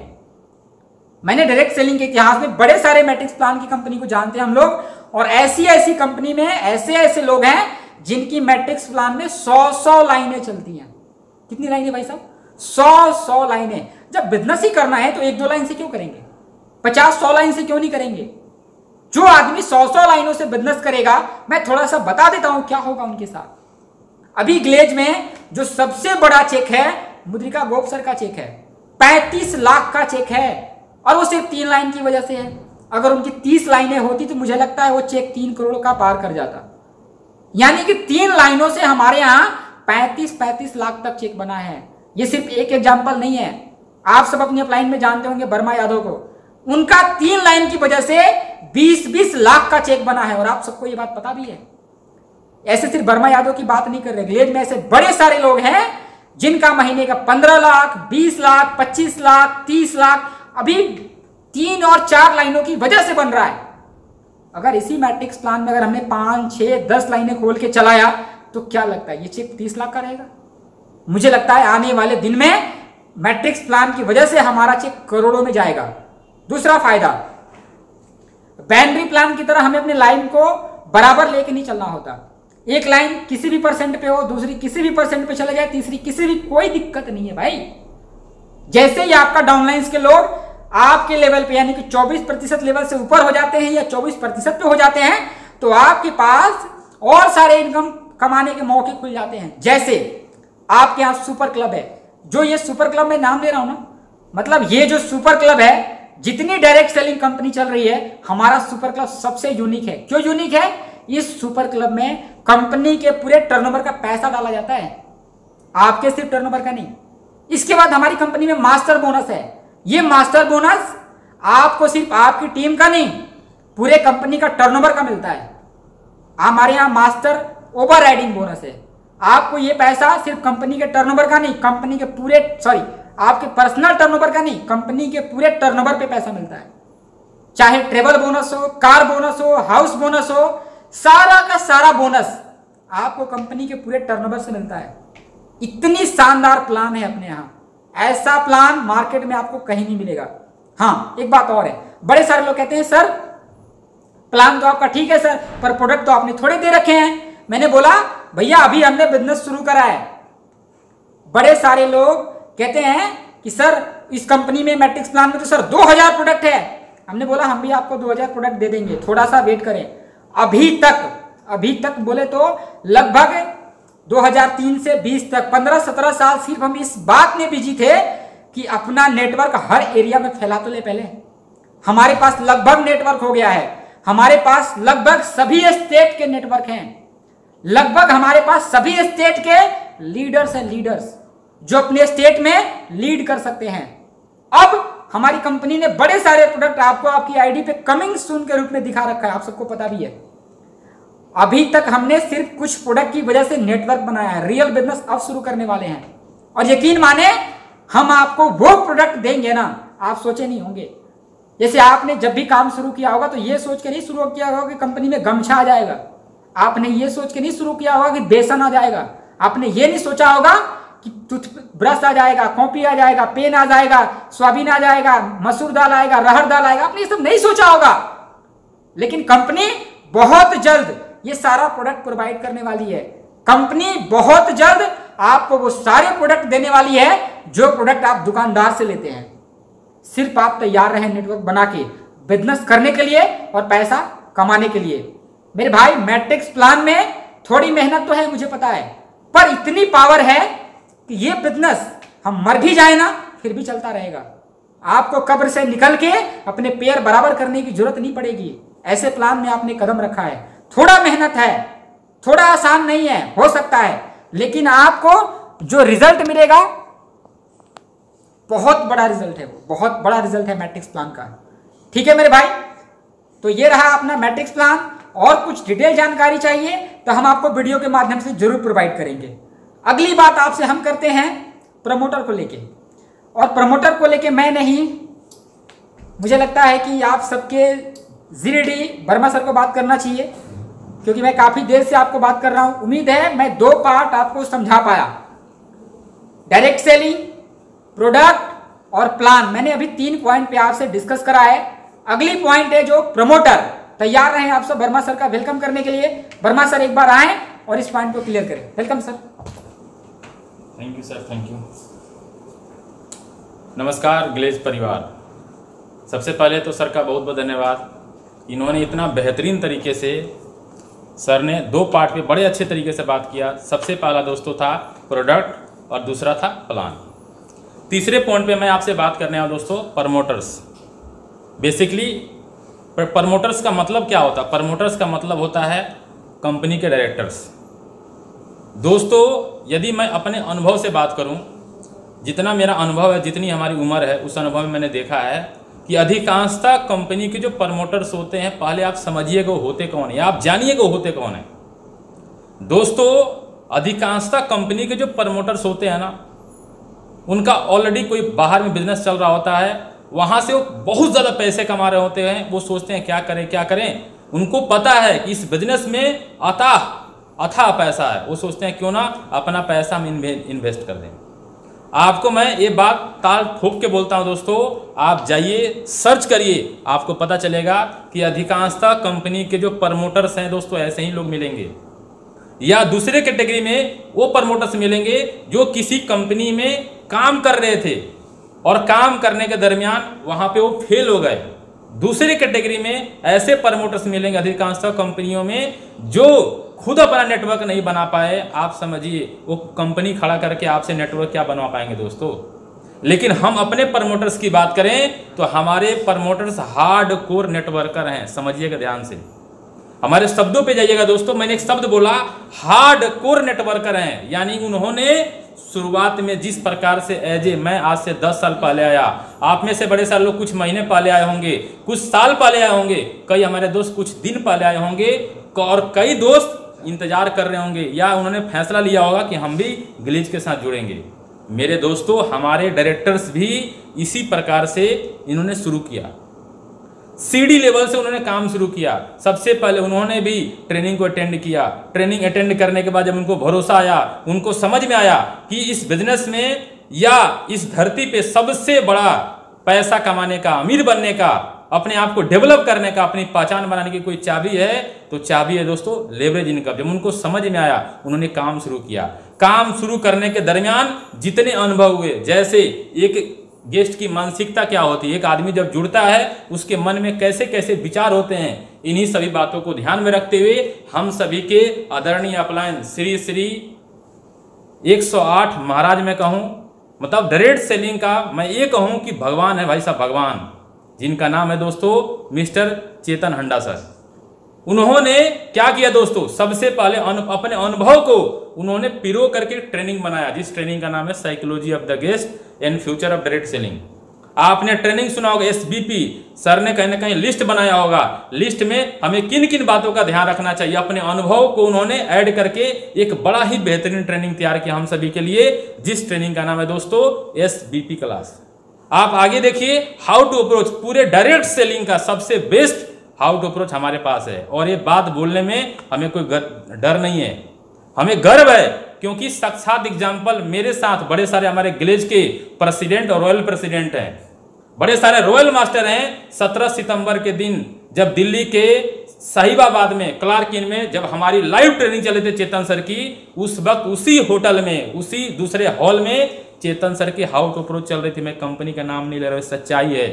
मैंने डायरेक्ट सेलिंग के इतिहास में बड़े सारे मैट्रिक्स प्लान की कंपनी को जानते हैं हम लोग, और ऐसी ऐसी कंपनी में ऐसे ऐसे लोग हैं जिनकी मैट्रिक्स प्लान में 100 लाइनें चलती हैं। कितनी लाइनें भाई साहब? 100 लाइनें। जब बिजनेस ही करना है तो 1-2 लाइन से क्यों करेंगे? 50-100 लाइन से क्यों नहीं करेंगे? जो आदमी 100 लाइनों से बिजनेस करेगा, मैं थोड़ा सा बता देता हूं क्या होगा उनके साथ। अभी ग्लेज में जो सबसे बड़ा चेक है मुद्रिका गोप सर का चेक है, 35 लाख का चेक है, और वो सिर्फ 3 लाइन की वजह से है। अगर उनकी 30 लाइनें होती तो मुझे लगता है वो चेक 3 करोड़ का पार कर जाता। यानी कि 3 लाइनों से हमारे यहां 35 लाख तक चेक बना है। ये सिर्फ एक एग्जाम्पल नहीं है, आप सब अपनी अपलाइन में जानते होंगे वर्मा यादव को, उनका 3 लाइन की वजह से 20 लाख का चेक बना है, और आप सबको ये बात पता भी है। ऐसे सिर्फ वर्मा यादव की बात नहीं कर रहे, ग्लेज में ऐसे बड़े सारे लोग हैं जिनका महीने का 15 लाख, 20 लाख, 25 लाख, 30 लाख अभी 3 और 4 लाइनों की वजह से बन रहा है। अगर इसी मैट्रिक्स प्लान में अगर हमने 5, 6, 10 लाइनें खोल के चलाया तो क्या लगता है ये चेक 30 लाख का रहेगा? मुझे लगता है आने वाले दिन में मैट्रिक्स प्लान की वजह से हमारा चेक करोड़ों में जाएगा। दूसरा फायदा, बाइनरी प्लान की तरह हमें अपने लाइन को बराबर लेके नहीं चलना होता। एक लाइन किसी भी परसेंट पे हो, दूसरी किसी भी परसेंट पे चले जाए, तीसरी किसी भी, कोई दिक्कत नहीं है भाई। जैसे ही आपका डाउनलाइंस के लोग आपके लेवल पे यानी कि 24% लेवल से ऊपर हो जाते हैं या 24% पे हो जाते हैं, तो आपके पास और सारे इनकम कमाने के मौके खुल जाते हैं। जैसे आपके यहाँ सुपर क्लब है, जो ये सुपर क्लब में नाम ले रहा हूं ना, मतलब ये जो सुपर क्लब है, जितनी डायरेक्ट सेलिंग कंपनी चल रही है, हमारा सुपर क्लब सबसे यूनिक है। क्यों यूनिक है? इस सुपर क्लब में कंपनी के पूरे टर्नओवर का पैसा डाला जाता है, आपके सिर्फ टर्नओवर का नहीं। इसके बाद हमारी कंपनी में मास्टर बोनस है। ये मास्टर बोनस आपको सिर्फ आपकी टीम का नहीं, पूरे कंपनी का टर्नओवर का मिलता है। हमारे यहाँ मास्टर ओवर राइडिंग बोनस है। आपको ये पैसा सिर्फ कंपनी के टर्नओवर का नहीं, कंपनी के पूरे आपके पर्सनल टर्नओवर का नहीं, कंपनी के पूरे टर्नओवर पे पैसा मिलता है। चाहे ट्रेवल बोनस हो, कार बोनस हो, हाउस बोनस हो, सारा का सारा बोनस आपको कंपनी के पूरे टर्नओवर से मिलता है। इतनी शानदार प्लान है अपने यहाँ, ऐसा प्लान मार्केट में आपको कहीं नहीं मिलेगा। हाँ, एक बात और है, बड़े सारे लोग कहते हैं सर प्लान तो आपका ठीक है सर, पर प्रोडक्ट तो आपने थोड़े दे रखे हैं। मैंने बोला भैया अभी हमने बिजनेस शुरू करा है। बड़े सारे लोग कहते हैं कि सर इस कंपनी में मैट्रिक्स प्लान में तो सर 2000 प्रोडक्ट है। हमने बोला हम भी आपको 2000 प्रोडक्ट दे देंगे, थोड़ा सा वेट करें। अभी तक बोले तो लगभग 2003 से 20 तक 15-17 साल सिर्फ हम इस बात में बिजी थे कि अपना नेटवर्क हर एरिया में फैला तो ले। पहले हमारे पास लगभग नेटवर्क हो गया है, हमारे पास लगभग सभी स्टेट के नेटवर्क हैं, लगभग हमारे पास सभी स्टेट के लीडर्स हैं, लीडर्स जो अपने स्टेट में लीड कर सकते हैं। अब हमारी कंपनी ने बड़े सारे प्रोडक्ट आपको आपकी आईडी पे कमिंग सून के रूप में दिखा रखा है, आप सबको पता भी है। अभी तक हमने सिर्फ कुछ प्रोडक्ट की वजह से नेटवर्क बनाया है, रियल बिजनेस अब शुरू करने वाले हैं। और यकीन माने हम आपको वो प्रोडक्ट देंगे ना, आप सोचे नहीं होंगे। जैसे आपने जब भी काम शुरू किया होगा तो ये सोच के नहीं शुरू किया होगा कि कंपनी में गमछा आ जाएगा, आपने ये सोच के नहीं शुरू किया होगा कि बेसन आ जाएगा, आपने ये नहीं सोचा होगा कि टूथब्रश आ जाएगा, कॉपी आ जाएगा, पेन आ जाएगा, सोयाबीन आ जाएगा, मसूर दाल आएगा, रहर दाल आएगा, आपने ये सब नहीं सोचा होगा। लेकिन कंपनी बहुत जल्द ये सारा प्रोडक्ट प्रोवाइड करने वाली है। कंपनी बहुत जल्द आपको वो सारे प्रोडक्ट देने वाली है जो प्रोडक्ट आप दुकानदार से लेते हैं। सिर्फ आप तैयार रहें नेटवर्क बना के बिजनेस करने के लिए और पैसा कमाने के लिए। मेरे भाई मैट्रिक्स प्लान में थोड़ी मेहनत तो है, मुझे पता है, पर इतनी पावर है कि ये बिजनेस हम मर भी जाए ना फिर भी चलता रहेगा। आपको कब्र से निकल के अपने पैर बराबर करने की जरूरत नहीं पड़ेगी। ऐसे प्लान में आपने कदम रखा है, थोड़ा मेहनत है, थोड़ा आसान नहीं है, हो सकता है, लेकिन आपको जो रिजल्ट मिलेगा बहुत बड़ा रिजल्ट है, वो बहुत बड़ा रिजल्ट है मैट्रिक्स प्लान का। ठीक है मेरे भाई, तो ये रहा अपना मैट्रिक्स प्लान। और कुछ डिटेल जानकारी चाहिए तो हम आपको वीडियो के माध्यम से जरूर प्रोवाइड करेंगे। अगली बात आपसे हम करते हैं प्रमोटर को लेके, और प्रमोटर को लेके मैं नहीं, मुझे लगता है कि आप सबके जीडी वर्मा सर को बात करना चाहिए, क्योंकि मैं काफी देर से आपको बात कर रहा हूं। उम्मीद है मैं 2 पार्ट आपको समझा पाया। डायरेक्ट सेलिंग, प्रोडक्ट और प्लान, मैंने अभी 3 पॉइंट पे आपसे डिस्कस करा है। अगली पॉइंट है जो प्रमोटर। तैयार रहें आप सब वर्मा सर का वेलकम करने के लिए। वर्मा सर एक बार आए और इस पॉइंट को क्लियर करें। Welcome sir. Thank you sir, thank you. नमस्कार ग्लेज परिवार, सबसे पहले तो सर का बहुत बहुत धन्यवाद। इन्होंने इतना बेहतरीन तरीके से सर ने 2 पार्ट पे बड़े अच्छे तरीके से बात किया। सबसे पहला दोस्तों था प्रोडक्ट और दूसरा था प्लान। तीसरे पॉइंट पे मैं आपसे बात करने वाला दोस्तों प्रमोटर्स। बेसिकली प्रमोटर्स का मतलब क्या होता है? प्रमोटर्स का मतलब होता है कंपनी के डायरेक्टर्स। दोस्तों यदि मैं अपने अनुभव से बात करूं, जितना मेरा अनुभव है, जितनी हमारी उम्र है, उस अनुभव में मैंने देखा है कि अधिकांशतः कंपनी के जो प्रमोटर्स होते हैं, पहले आप समझिएगा वो होते कौन है, आप जानिएगा वो होते कौन है। दोस्तों अधिकांशतः कंपनी के जो प्रमोटर्स होते हैं ना, उनका ऑलरेडी कोई बाहर में बिजनेस चल रहा होता है, वहाँ से वो बहुत ज़्यादा पैसे कमा रहे होते हैं। वो सोचते हैं क्या करें क्या करें, उनको पता है कि इस बिजनेस में अथाह पैसा है। वो सोचते हैं क्यों ना अपना पैसा हम इन्वेस्ट कर दें। आपको मैं ये बात ताल ठोक के बोलता हूँ दोस्तों, आप जाइए सर्च करिए, आपको पता चलेगा कि अधिकांशतः कंपनी के जो प्रमोटर्स हैं दोस्तों ऐसे ही लोग मिलेंगे, या दूसरे कैटेगरी में वो प्रमोटर्स मिलेंगे जो किसी कंपनी में काम कर रहे थे और काम करने के दरमियान वहाँ पे वो फेल हो गए। दूसरी कैटेगरी में ऐसे प्रमोटर्स मिलेंगे अधिकांशतः कंपनियों में जो खुद अपना नेटवर्क नहीं बना पाए। आप समझिए वो कंपनी खड़ा करके आपसे नेटवर्क क्या बनवा पाएंगे दोस्तों। लेकिन हम अपने प्रमोटर्स की बात करें तो हमारे प्रमोटर्स हार्ड कोर नेटवर्कर हैं, समझिएगा ध्यान से। हमारे शब्दों पे जाइएगा दोस्तों, मैंने एक शब्द बोला हार्ड कोर नेटवर्कर हैं, यानी उन्होंने शुरुआत में जिस प्रकार से मैं आज से 10 साल पहले आया, आप में से बड़े सारे लोग कुछ महीने पहले आए होंगे, कुछ साल पहले आए होंगे, कई हमारे दोस्त कुछ दिन पहले आए होंगे और कई दोस्त इंतजार कर रहे होंगे या उन्होंने फैसला लिया होगा कि हम भी ग्लिच के साथ जुड़ेंगे। मेरे दोस्तों, हमारे डायरेक्टर्स भी इसी प्रकार से इन्होंने शुरू किया, सीडी लेवल से उन्होंने काम शुरू किया। सबसे पहले उन्होंने भी ट्रेनिंग को अटेंड किया। ट्रेनिंग अटेंड करने के बाद जब उनको भरोसा आया, उनको समझ में आया कि इस बिजनेस में या इस धरती पे सबसे बड़ा पैसा कमाने का, अमीर बनने का, अपने आप को डेवलप करने का, अपनी पहचान बनाने की कोई चाबी है तो चाबी है दोस्तों लेवरेज इनकम। जब उनको समझ में आया, उन्होंने काम शुरू किया। काम शुरू करने के दरमियान जितने अनुभव हुए, जैसे एक गेस्ट की मानसिकता क्या होती है, एक आदमी जब जुड़ता है उसके मन में कैसे कैसे विचार होते हैं, इन्हीं सभी बातों को ध्यान में रखते हुए हम सभी के आदरणीय अपलायन श्री 108 महाराज में कहूं, मतलब डायरेक्ट सेलिंग का मैं ये कहूं कि भगवान है भाई साहब, भगवान, जिनका नाम है दोस्तों मिस्टर चेतन हंडा सर। उन्होंने क्या किया दोस्तों, सबसे पहले अपने अनुभव को उन्होंने पिरो करके ट्रेनिंग बनाया, जिस ट्रेनिंग का नाम है psychology of the guest and future of direct selling. आपने ट्रेनिंग सुना होगा, SBP सर ने कहीं ना कहीं लिस्ट बनाया होगा। लिस्ट में हमें किन किन बातों का ध्यान रखना चाहिए, अपने अनुभव को उन्होंने ऐड करके एक बड़ा ही बेहतरीन ट्रेनिंग तैयार किया हम सभी के लिए, जिस ट्रेनिंग का नाम है दोस्तों SBP क्लास। आप आगे देखिए, हाउ टू अप्रोच, पूरे डायरेक्ट सेलिंग का सबसे बेस्ट हाउ टू अप्रोच हमारे पास है। और ये बात बोलने में हमें कोई डर नहीं है, हमें गर्व है, क्योंकि साक्षात एग्जाम्पल मेरे साथ बड़े सारे हमारे ग्लेज के प्रेसिडेंट और रॉयल प्रेसिडेंट हैं, बड़े सारे रॉयल मास्टर हैं। 17 सितंबर के दिन जब दिल्ली के साहिबाबाद में क्लार्क इन में जब हमारी लाइव ट्रेनिंग चले थे चेतन सर की, उस वक्त उसी होटल में, उसी दूसरे हॉल में चेतन सर की हाउ टू अप्रोच चल रही थी। मैं कंपनी का नाम नहीं ले रहा, सच्चाई है।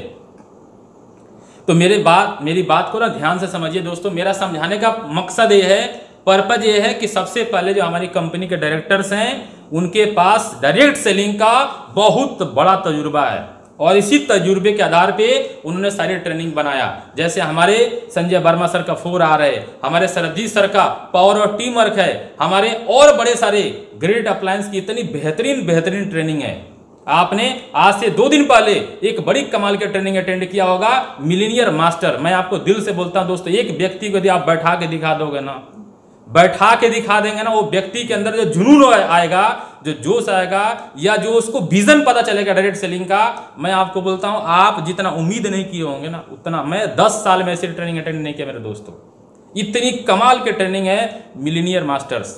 तो मेरी बात को ना ध्यान से समझिए दोस्तों। मेरा समझाने का मकसद ये है, पर्पज ये है कि सबसे पहले जो हमारी कंपनी के डायरेक्टर्स हैं, उनके पास डायरेक्ट सेलिंग का बहुत बड़ा तजुर्बा है और इसी तजुर्बे के आधार पे उन्होंने सारी ट्रेनिंग बनाया। जैसे हमारे संजय वर्मा सर का 4R है, हमारे सरबजीत सर का पावर ऑफ टीम वर्क है, हमारे और बड़े सारे ग्रेट अप्लायंस की इतनी बेहतरीन ट्रेनिंग है। आपने आज से 2 दिन पहले एक बड़ी कमाल की ट्रेनिंग अटेंड किया होगा, मिलीनियर मास्टर। मैं आपको दिल से बोलता हूं दोस्तों, एक व्यक्ति को यदि आप बैठा के दिखा दोगे ना, बैठा के दिखा देंगे ना, वो व्यक्ति के अंदर जो जुनून आएगा, जो जोश आएगा, या जो उसको विजन पता चलेगा डायरेक्ट सेलिंग का, मैं आपको बोलता हूं आप जितना उम्मीद नहीं किए होंगे ना, उतना मैं 10 साल में ऐसी ट्रेनिंग अटेंड नहीं किया मेरे दोस्तों। इतनी कमाल की ट्रेनिंग है मिलीनियर मास्टर्स।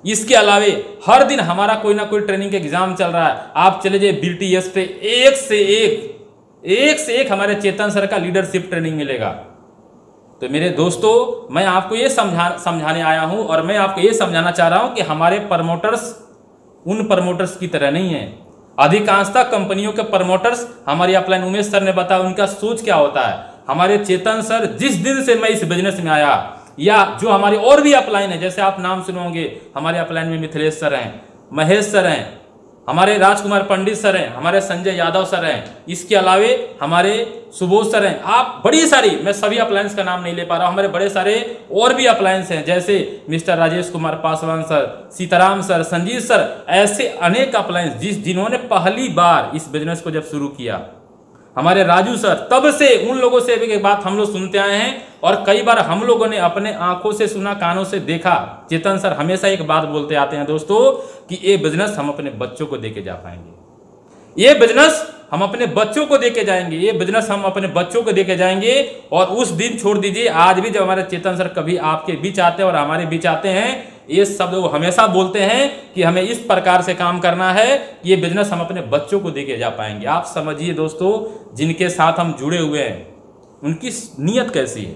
इसके अलावे हर दिन हमारा कोई ना कोई ट्रेनिंग का एग्जाम चल रहा है। आप चले जाइए BTS पे, एक से एक हमारे चेतन सर का लीडरशिप ट्रेनिंग मिलेगा। तो मेरे दोस्तों, मैं आपको ये समझाने आया हूं और मैं आपको ये समझाना चाह रहा हूं कि हमारे प्रमोटर्स उन प्रमोटर्स की तरह नहीं है। अधिकांशतः कंपनियों के प्रमोटर्स, हमारी अपलाइन उमेश सर ने बताया उनका सोच क्या होता है। हमारे चेतन सर, जिस दिन से मैं इस बिजनेस में आया, या जो हमारे और भी अपलाइन है, जैसे आप नाम सुनोगे, हमारे अपलाइन में मिथिलेश सर हैं, महेश सर हैं, हमारे राजकुमार पंडित सर हैं, हमारे संजय यादव सर हैं, इसके अलावे हमारे सुबोध सर हैं। आप बड़ी सारी, मैं सभी अप्लायंस का नाम नहीं ले पा रहा हूं, हमारे बड़े सारे और भी अप्लायंस हैं, जैसे mister Rajesh Kumar Paswan sir, Sitaram sir, Sanjeet sir, ऐसे अनेक अप्लायंस जिन्होंने पहली बार इस बिजनेस को जब शुरू किया। हमारे राजू सर, तब से उन लोगों से एक बात हम लोग सुनते आए हैं और कई बार हम लोगों ने अपने आंखों से सुना, कानों से देखा। चेतन सर हमेशा एक बात बोलते आते हैं दोस्तों कि ये बिजनेस हम अपने बच्चों को देके जा पाएंगे, ये बिजनेस हम अपने बच्चों को देके जाएंगे, ये बिजनेस हम अपने बच्चों को देके जाएंगे। और उस दिन छोड़ दीजिए, आज भी जब हमारे चेतन सर कभी आपके बीच आते हैं और हमारे बीच आते हैं, ये शब्द वो हमेशा बोलते हैं कि हमें इस प्रकार से काम करना है कि ये बिजनेस हम अपने बच्चों को देके जा पाएंगे। आप समझिए दोस्तों, जिनके साथ हम जुड़े हुए हैं उनकी नीयत कैसी है,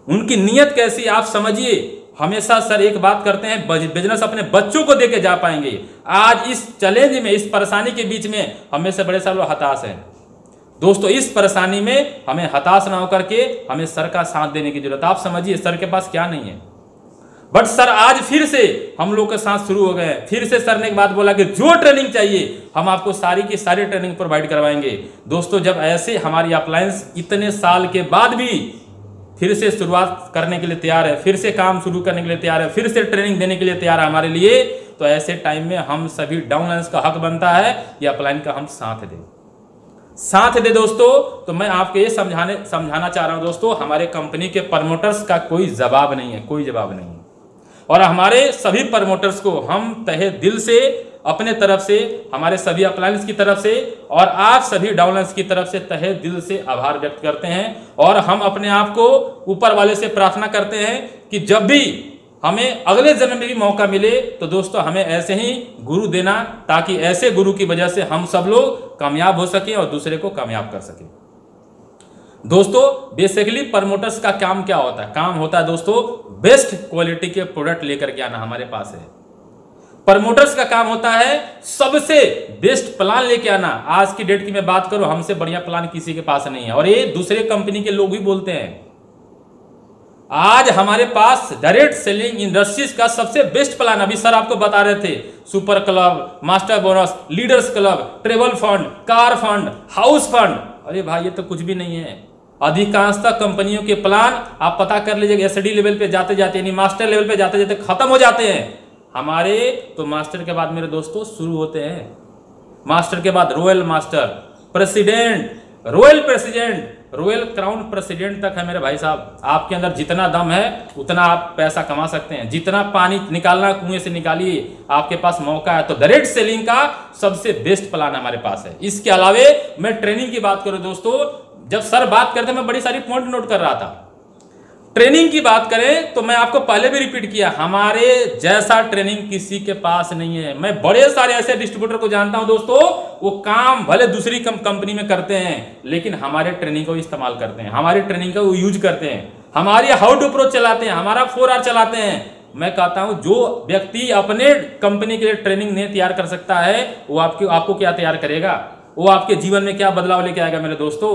उनकी नीयत कैसी, आप समझिए। हमेशा सर एक बात करते हैं, बिजनेस अपने बच्चों को देके जा पाएंगे। आज इस चैलेंज में, इस परेशानी के बीच में हमें से बड़े सारे लोग हताश हैं दोस्तों। इस परेशानी में हमें हताश ना होकर के हमें सर का साथ देने की जरूरत। आप समझिए सर के पास क्या नहीं है, बट सर आज फिर से हम लोग के साथ शुरू हो गए हैं। फिर से सर ने एक बात बोला कि जो ट्रेनिंग चाहिए हम आपको सारी की सारी ट्रेनिंग प्रोवाइड करवाएंगे। दोस्तों, जब ऐसे हमारी अपलायंस इतने साल के बाद भी फिर से शुरुआत करने के लिए तैयार है, फिर से काम शुरू करने के लिए तैयार है, फिर से ट्रेनिंग देने के लिए तैयार है हमारे लिए, तो ऐसे टाइम में हम सभी डाउनलाइंस का हक बनता है या अपलाइन का हम साथ दे दोस्तों। तो मैं आपको ये समझाना चाह रहा हूं दोस्तों, हमारे कंपनी के प्रमोटर्स का कोई जवाब नहीं है, कोई जवाब नहीं है। और हमारे सभी प्रमोटर्स को हम तहे दिल से, अपने तरफ से, हमारे सभी अपलाइंस की तरफ से और आप सभी डाउनलाइंस की तरफ से तहे दिल से आभार व्यक्त करते हैं। और हम अपने आप को ऊपर वाले से प्रार्थना करते हैं कि जब भी हमें अगले जन्म में भी मौका मिले तो दोस्तों हमें ऐसे ही गुरु देना, ताकि ऐसे गुरु की वजह से हम सब लोग कामयाब हो सके और दूसरे को कामयाब कर सके। दोस्तों बेसिकली प्रमोटर्स का काम क्या होता है? काम होता है दोस्तों बेस्ट क्वालिटी के प्रोडक्ट लेकर के आना हमारे पास है। प्रमोटर्स का काम होता है सबसे बेस्ट प्लान लेके आना। आज की डेट की मैं बात करूं, हमसे बढ़िया प्लान किसी के पास नहीं है, और ये दूसरे कंपनी के लोग भी बोलते हैं। आज हमारे पास डायरेक्ट सेलिंग इंडस्ट्रीज का सबसे बेस्ट प्लान, अभी सर आपको बता रहे थे, super club, master bonus, leaders club, travel fund, car fund, house fund. अरे भाई ये तो कुछ भी नहीं है। अधिकांशतः कंपनियों के प्लान आप पता कर लीजिएगा, एसडी लेवल पे जाते जाते यानी मास्टर लेवल पे जाते जाते खत्म हो जाते हैं। हमारे तो मास्टर के बाद मेरे दोस्तों शुरू होते हैं, मास्टर के बाद royal master, president, royal president, royal crown president तक है मेरे भाई साहब। आपके अंदर जितना दम है उतना आप पैसा कमा सकते हैं, जितना पानी निकालना कुएं से निकालिए, आपके पास मौका है। तो डायरेक्ट सेलिंग का सबसे बेस्ट प्लान हमारे पास है। इसके अलावे मैं ट्रेनिंग की बात करूं दोस्तों, जब सर बात करते मैं बड़ी सारी पॉइंट नोट कर रहा था। ट्रेनिंग की बात करें तो मैं आपको पहले भी रिपीट किया, हमारे जैसा ट्रेनिंग किसी के पास नहीं है। मैं बड़े सारे ऐसे डिस्ट्रीब्यूटर को जानता हूं दोस्तों, वो काम भले दूसरी कंपनी में करते हैं लेकिन हमारे ट्रेनिंग को इस्तेमाल करते हैं, हमारी ट्रेनिंग का वो यूज करते हैं, हमारी हाउ टू अप्रोच चलाते हैं, हमारा 4R चलाते हैं। मैं कहता हूं जो व्यक्ति अपने कंपनी के लिए ट्रेनिंग नहीं तैयार कर सकता है वो आपको क्या तैयार करेगा, वो आपके जीवन में क्या बदलाव लेके आएगा मेरे दोस्तों।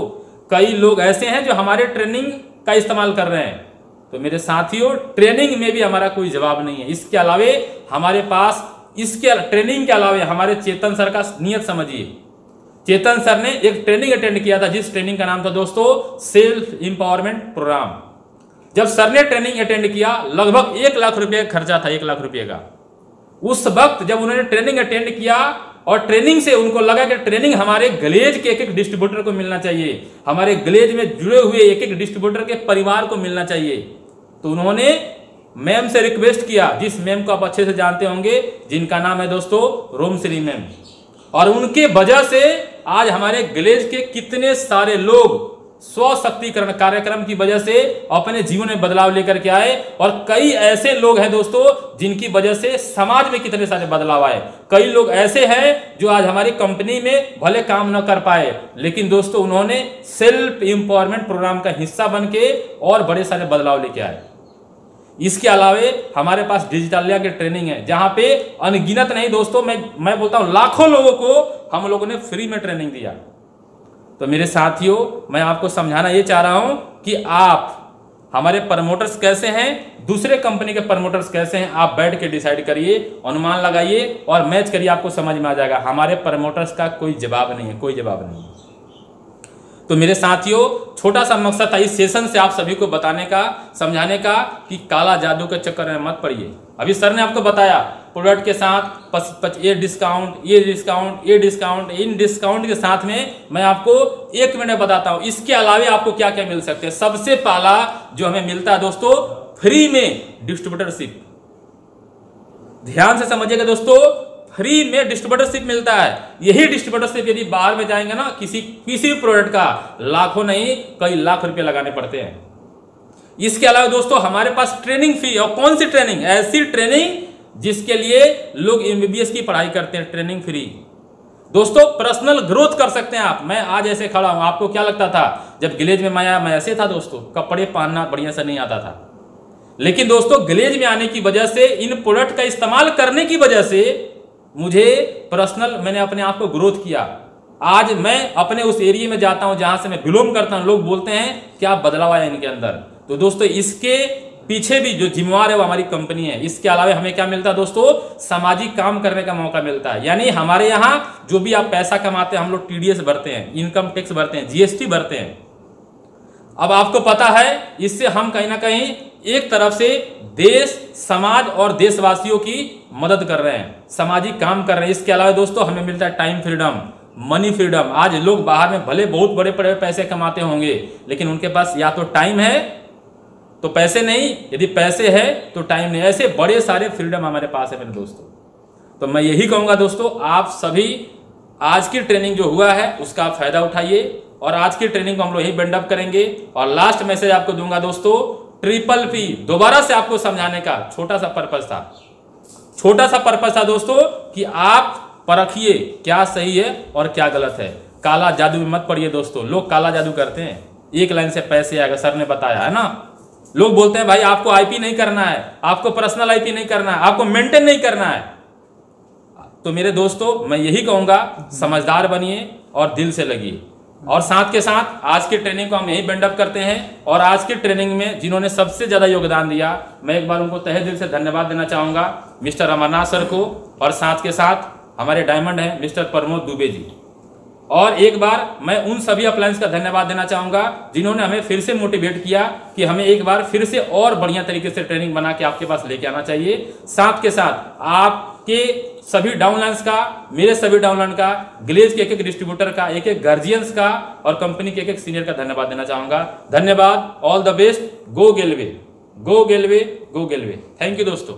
कई लोग ऐसे हैं जो हमारे ट्रेनिंग का इस्तेमाल कर रहे हैं, तो मेरे साथियों ट्रेनिंग में भी हमारा कोई जवाब नहीं है। इसके अलावे हमारे पास, इसके ट्रेनिंग के अलावे हमारे चेतन सर का नियत समझिए। चेतन सर ने एक ट्रेनिंग अटेंड किया था, जिस ट्रेनिंग का नाम था दोस्तों सेल्फ इंपावरमेंट प्रोग्राम। जब सर ने ट्रेनिंग अटेंड किया, लगभग 1 लाख रुपए का खर्चा था, 1 लाख रुपए का। उस वक्त जब उन्होंने ट्रेनिंग अटेंड किया और ट्रेनिंग से उनको लगा कि ट्रेनिंग हमारे ग्लेज के एक डिस्ट्रीब्यूटर को मिलना चाहिए, हमारे ग्लेज में जुड़े हुए एक डिस्ट्रीब्यूटर के परिवार को मिलना चाहिए, तो उन्होंने मैम से रिक्वेस्ट किया, जिस मैम को आप अच्छे से जानते होंगे, जिनका नाम है दोस्तों रोमश्री मैम। और उनके वजह से आज हमारे ग्लेज के कितने सारे लोग स्वशक्तिकरण कार्यक्रम की वजह से अपने जीवन में बदलाव लेकर के आए, और कई ऐसे लोग हैं दोस्तों जिनकी वजह से समाज में कितने सारे बदलाव आए। कई लोग ऐसे हैं जो आज हमारी कंपनी में भले काम न कर पाए, लेकिन दोस्तों उन्होंने सेल्फ एम्पावरमेंट प्रोग्राम का हिस्सा बन के और बड़े सारे बदलाव लेके आए। इसके अलावे हमारे पास डिजिटलिया की ट्रेनिंग है, जहां पे अनगिनत नहीं दोस्तों, मैं बोलता हूं लाखों लोगों को हम लोगों ने फ्री में ट्रेनिंग दिया। तो मेरे साथियों मैं आपको समझाना ये चाह रहा हूं कि आप हमारे प्रमोटर्स कैसे हैं, दूसरे कंपनी के प्रमोटर्स कैसे हैं, आप बैठ के डिसाइड करिए, अनुमान लगाइए और मैच करिए, आपको समझ में आ जाएगा। हमारे प्रमोटर्स का कोई जवाब नहीं है, कोई जवाब नहीं है। तो मेरे साथियों छोटा सा मकसद था इस सेशन से आप सभी को बताने का, समझाने का कि काला जादू के चक्कर में मत पड़िए। अभी सर ने आपको बताया प्रोडक्ट के साथ ये डिस्काउंट, ये डिस्काउंट, ये डिस्काउंट, इन डिस्काउंट के साथ में मैं आपको 1 मिनट बताता हूं इसके अलावे आपको क्या क्या मिल सकते हैं। सबसे पहला जो हमें मिलता है दोस्तों, फ्री में डिस्ट्रीब्यूटरशिप। ध्यान से समझिएगा दोस्तों, फ्री में डिस्ट्रीब्यूटरशिप मिलता है। यही डिस्ट्रीब्यूटरशिप यदि बाहर में जाएंगे ना, किसी भी प्रोडक्ट का लाखों नहीं कई लाख रुपए लगाने पड़ते हैं। इसके अलावा दोस्तों हमारे पास ट्रेनिंग फी, और कौन सी ट्रेनिंग, ऐसी ट्रेनिंग जिसके लिए लोग MBBS की पढ़ाई करते हैं, ट्रेनिंग फ्री। दोस्तों पर्सनल ग्रोथ कर सकते हैं आप। मैं आज ऐसे खड़ा हूं, आपको क्या लगता था जब ग्लेज में मैं ऐसे था दोस्तों, कपड़े पहनना बढ़िया से नहीं आता था, लेकिन दोस्तों ग्लेज में आने की वजह से, इन प्रोडक्ट का इस्तेमाल करने की वजह से मुझे पर्सनल, मैंने अपने आप को ग्रोथ किया। आज मैं अपने उस एरिया में जाता हूं जहां से मैं बिलोंग करता हूं, लोग बोलते हैं क्या बदलाव आया इनके अंदर। तो दोस्तों इसके पीछे भी जो जिम्मेवार है वो हमारी कंपनी है। इसके अलावा हमें क्या मिलता है दोस्तों, सामाजिक काम करने का मौका मिलता है। यानी हमारे यहाँ जो भी आप पैसा कमाते हैं, हम लोग TDS भरते हैं, इनकम टैक्स भरते हैं, GST भरते हैं। अब आपको पता है इससे हम कहीं ना कहीं एक तरफ से देश, समाज और देशवासियों की मदद कर रहे हैं, सामाजिक काम कर रहे हैं। इसके अलावा दोस्तों हमें मिलता है टाइम फ्रीडम, मनी फ्रीडम। आज लोग बाहर में भले बहुत बड़े बड़े पैसे कमाते होंगे, लेकिन उनके पास या तो टाइम है तो पैसे नहीं, यदि पैसे है तो टाइम नहीं। ऐसे बड़े सारे फ्रीडम हमारे पास है मेरे दोस्तों। तो मैं यही कहूंगा दोस्तों, आप सभी आज की ट्रेनिंग जो हुआ है उसका आप फायदा उठाइए और आज की ट्रेनिंग को हम लोग यही बेंड अप करेंगे। और लास्ट मैसेज आपको दूंगा दोस्तों, ट्रिपल पी दोबारा से आपको समझाने का छोटा सा पर्पस था दोस्तों, कि आप परखिए क्या सही है और क्या गलत है। काला जादू में मत पड़िए दोस्तों, लोग काला जादू करते हैं, एक लाइन से पैसे आएगा, सर ने बताया है ना। लोग बोलते हैं भाई आपको आईपी नहीं करना है, आपको पर्सनल आईपी नहीं करना है, आपको मेंटेन नहीं करना है। तो मेरे दोस्तों मैं यही कहूंगा, समझदार बनिए और दिल से लगिए। और साथ के साथ आज की ट्रेनिंग को हम यही बेंड अप करते हैं। और आज की ट्रेनिंग में जिन्होंने सबसे ज्यादा योगदान दिया, मैं एक बार उनको तहे दिल से धन्यवाद देना चाहूंगा, मिस्टर अमरनाथ सर को, और साथ के साथ हमारे डायमंड हैं मिस्टर प्रमोद दुबे जी। और एक बार मैं उन सभी अप्लायंस का धन्यवाद देना चाहूंगा जिन्होंने हमें फिर से मोटिवेट किया कि हमें एक बार फिर से और बढ़िया तरीके से ट्रेनिंग बना के आपके पास लेके आना चाहिए। साथ के साथ आपके सभी डाउनलाइंस का, मेरे सभी डाउनलाइन का, ग्लेज के एक डिस्ट्रीब्यूटर का, एक गार्जियंस का और कंपनी के एक सीनियर का धन्यवाद देना चाहूंगा। धन्यवाद, ऑल द बेस्ट, गो गेलवे, गो गेलवे, गो गेलवे। थैंक यू दोस्तों।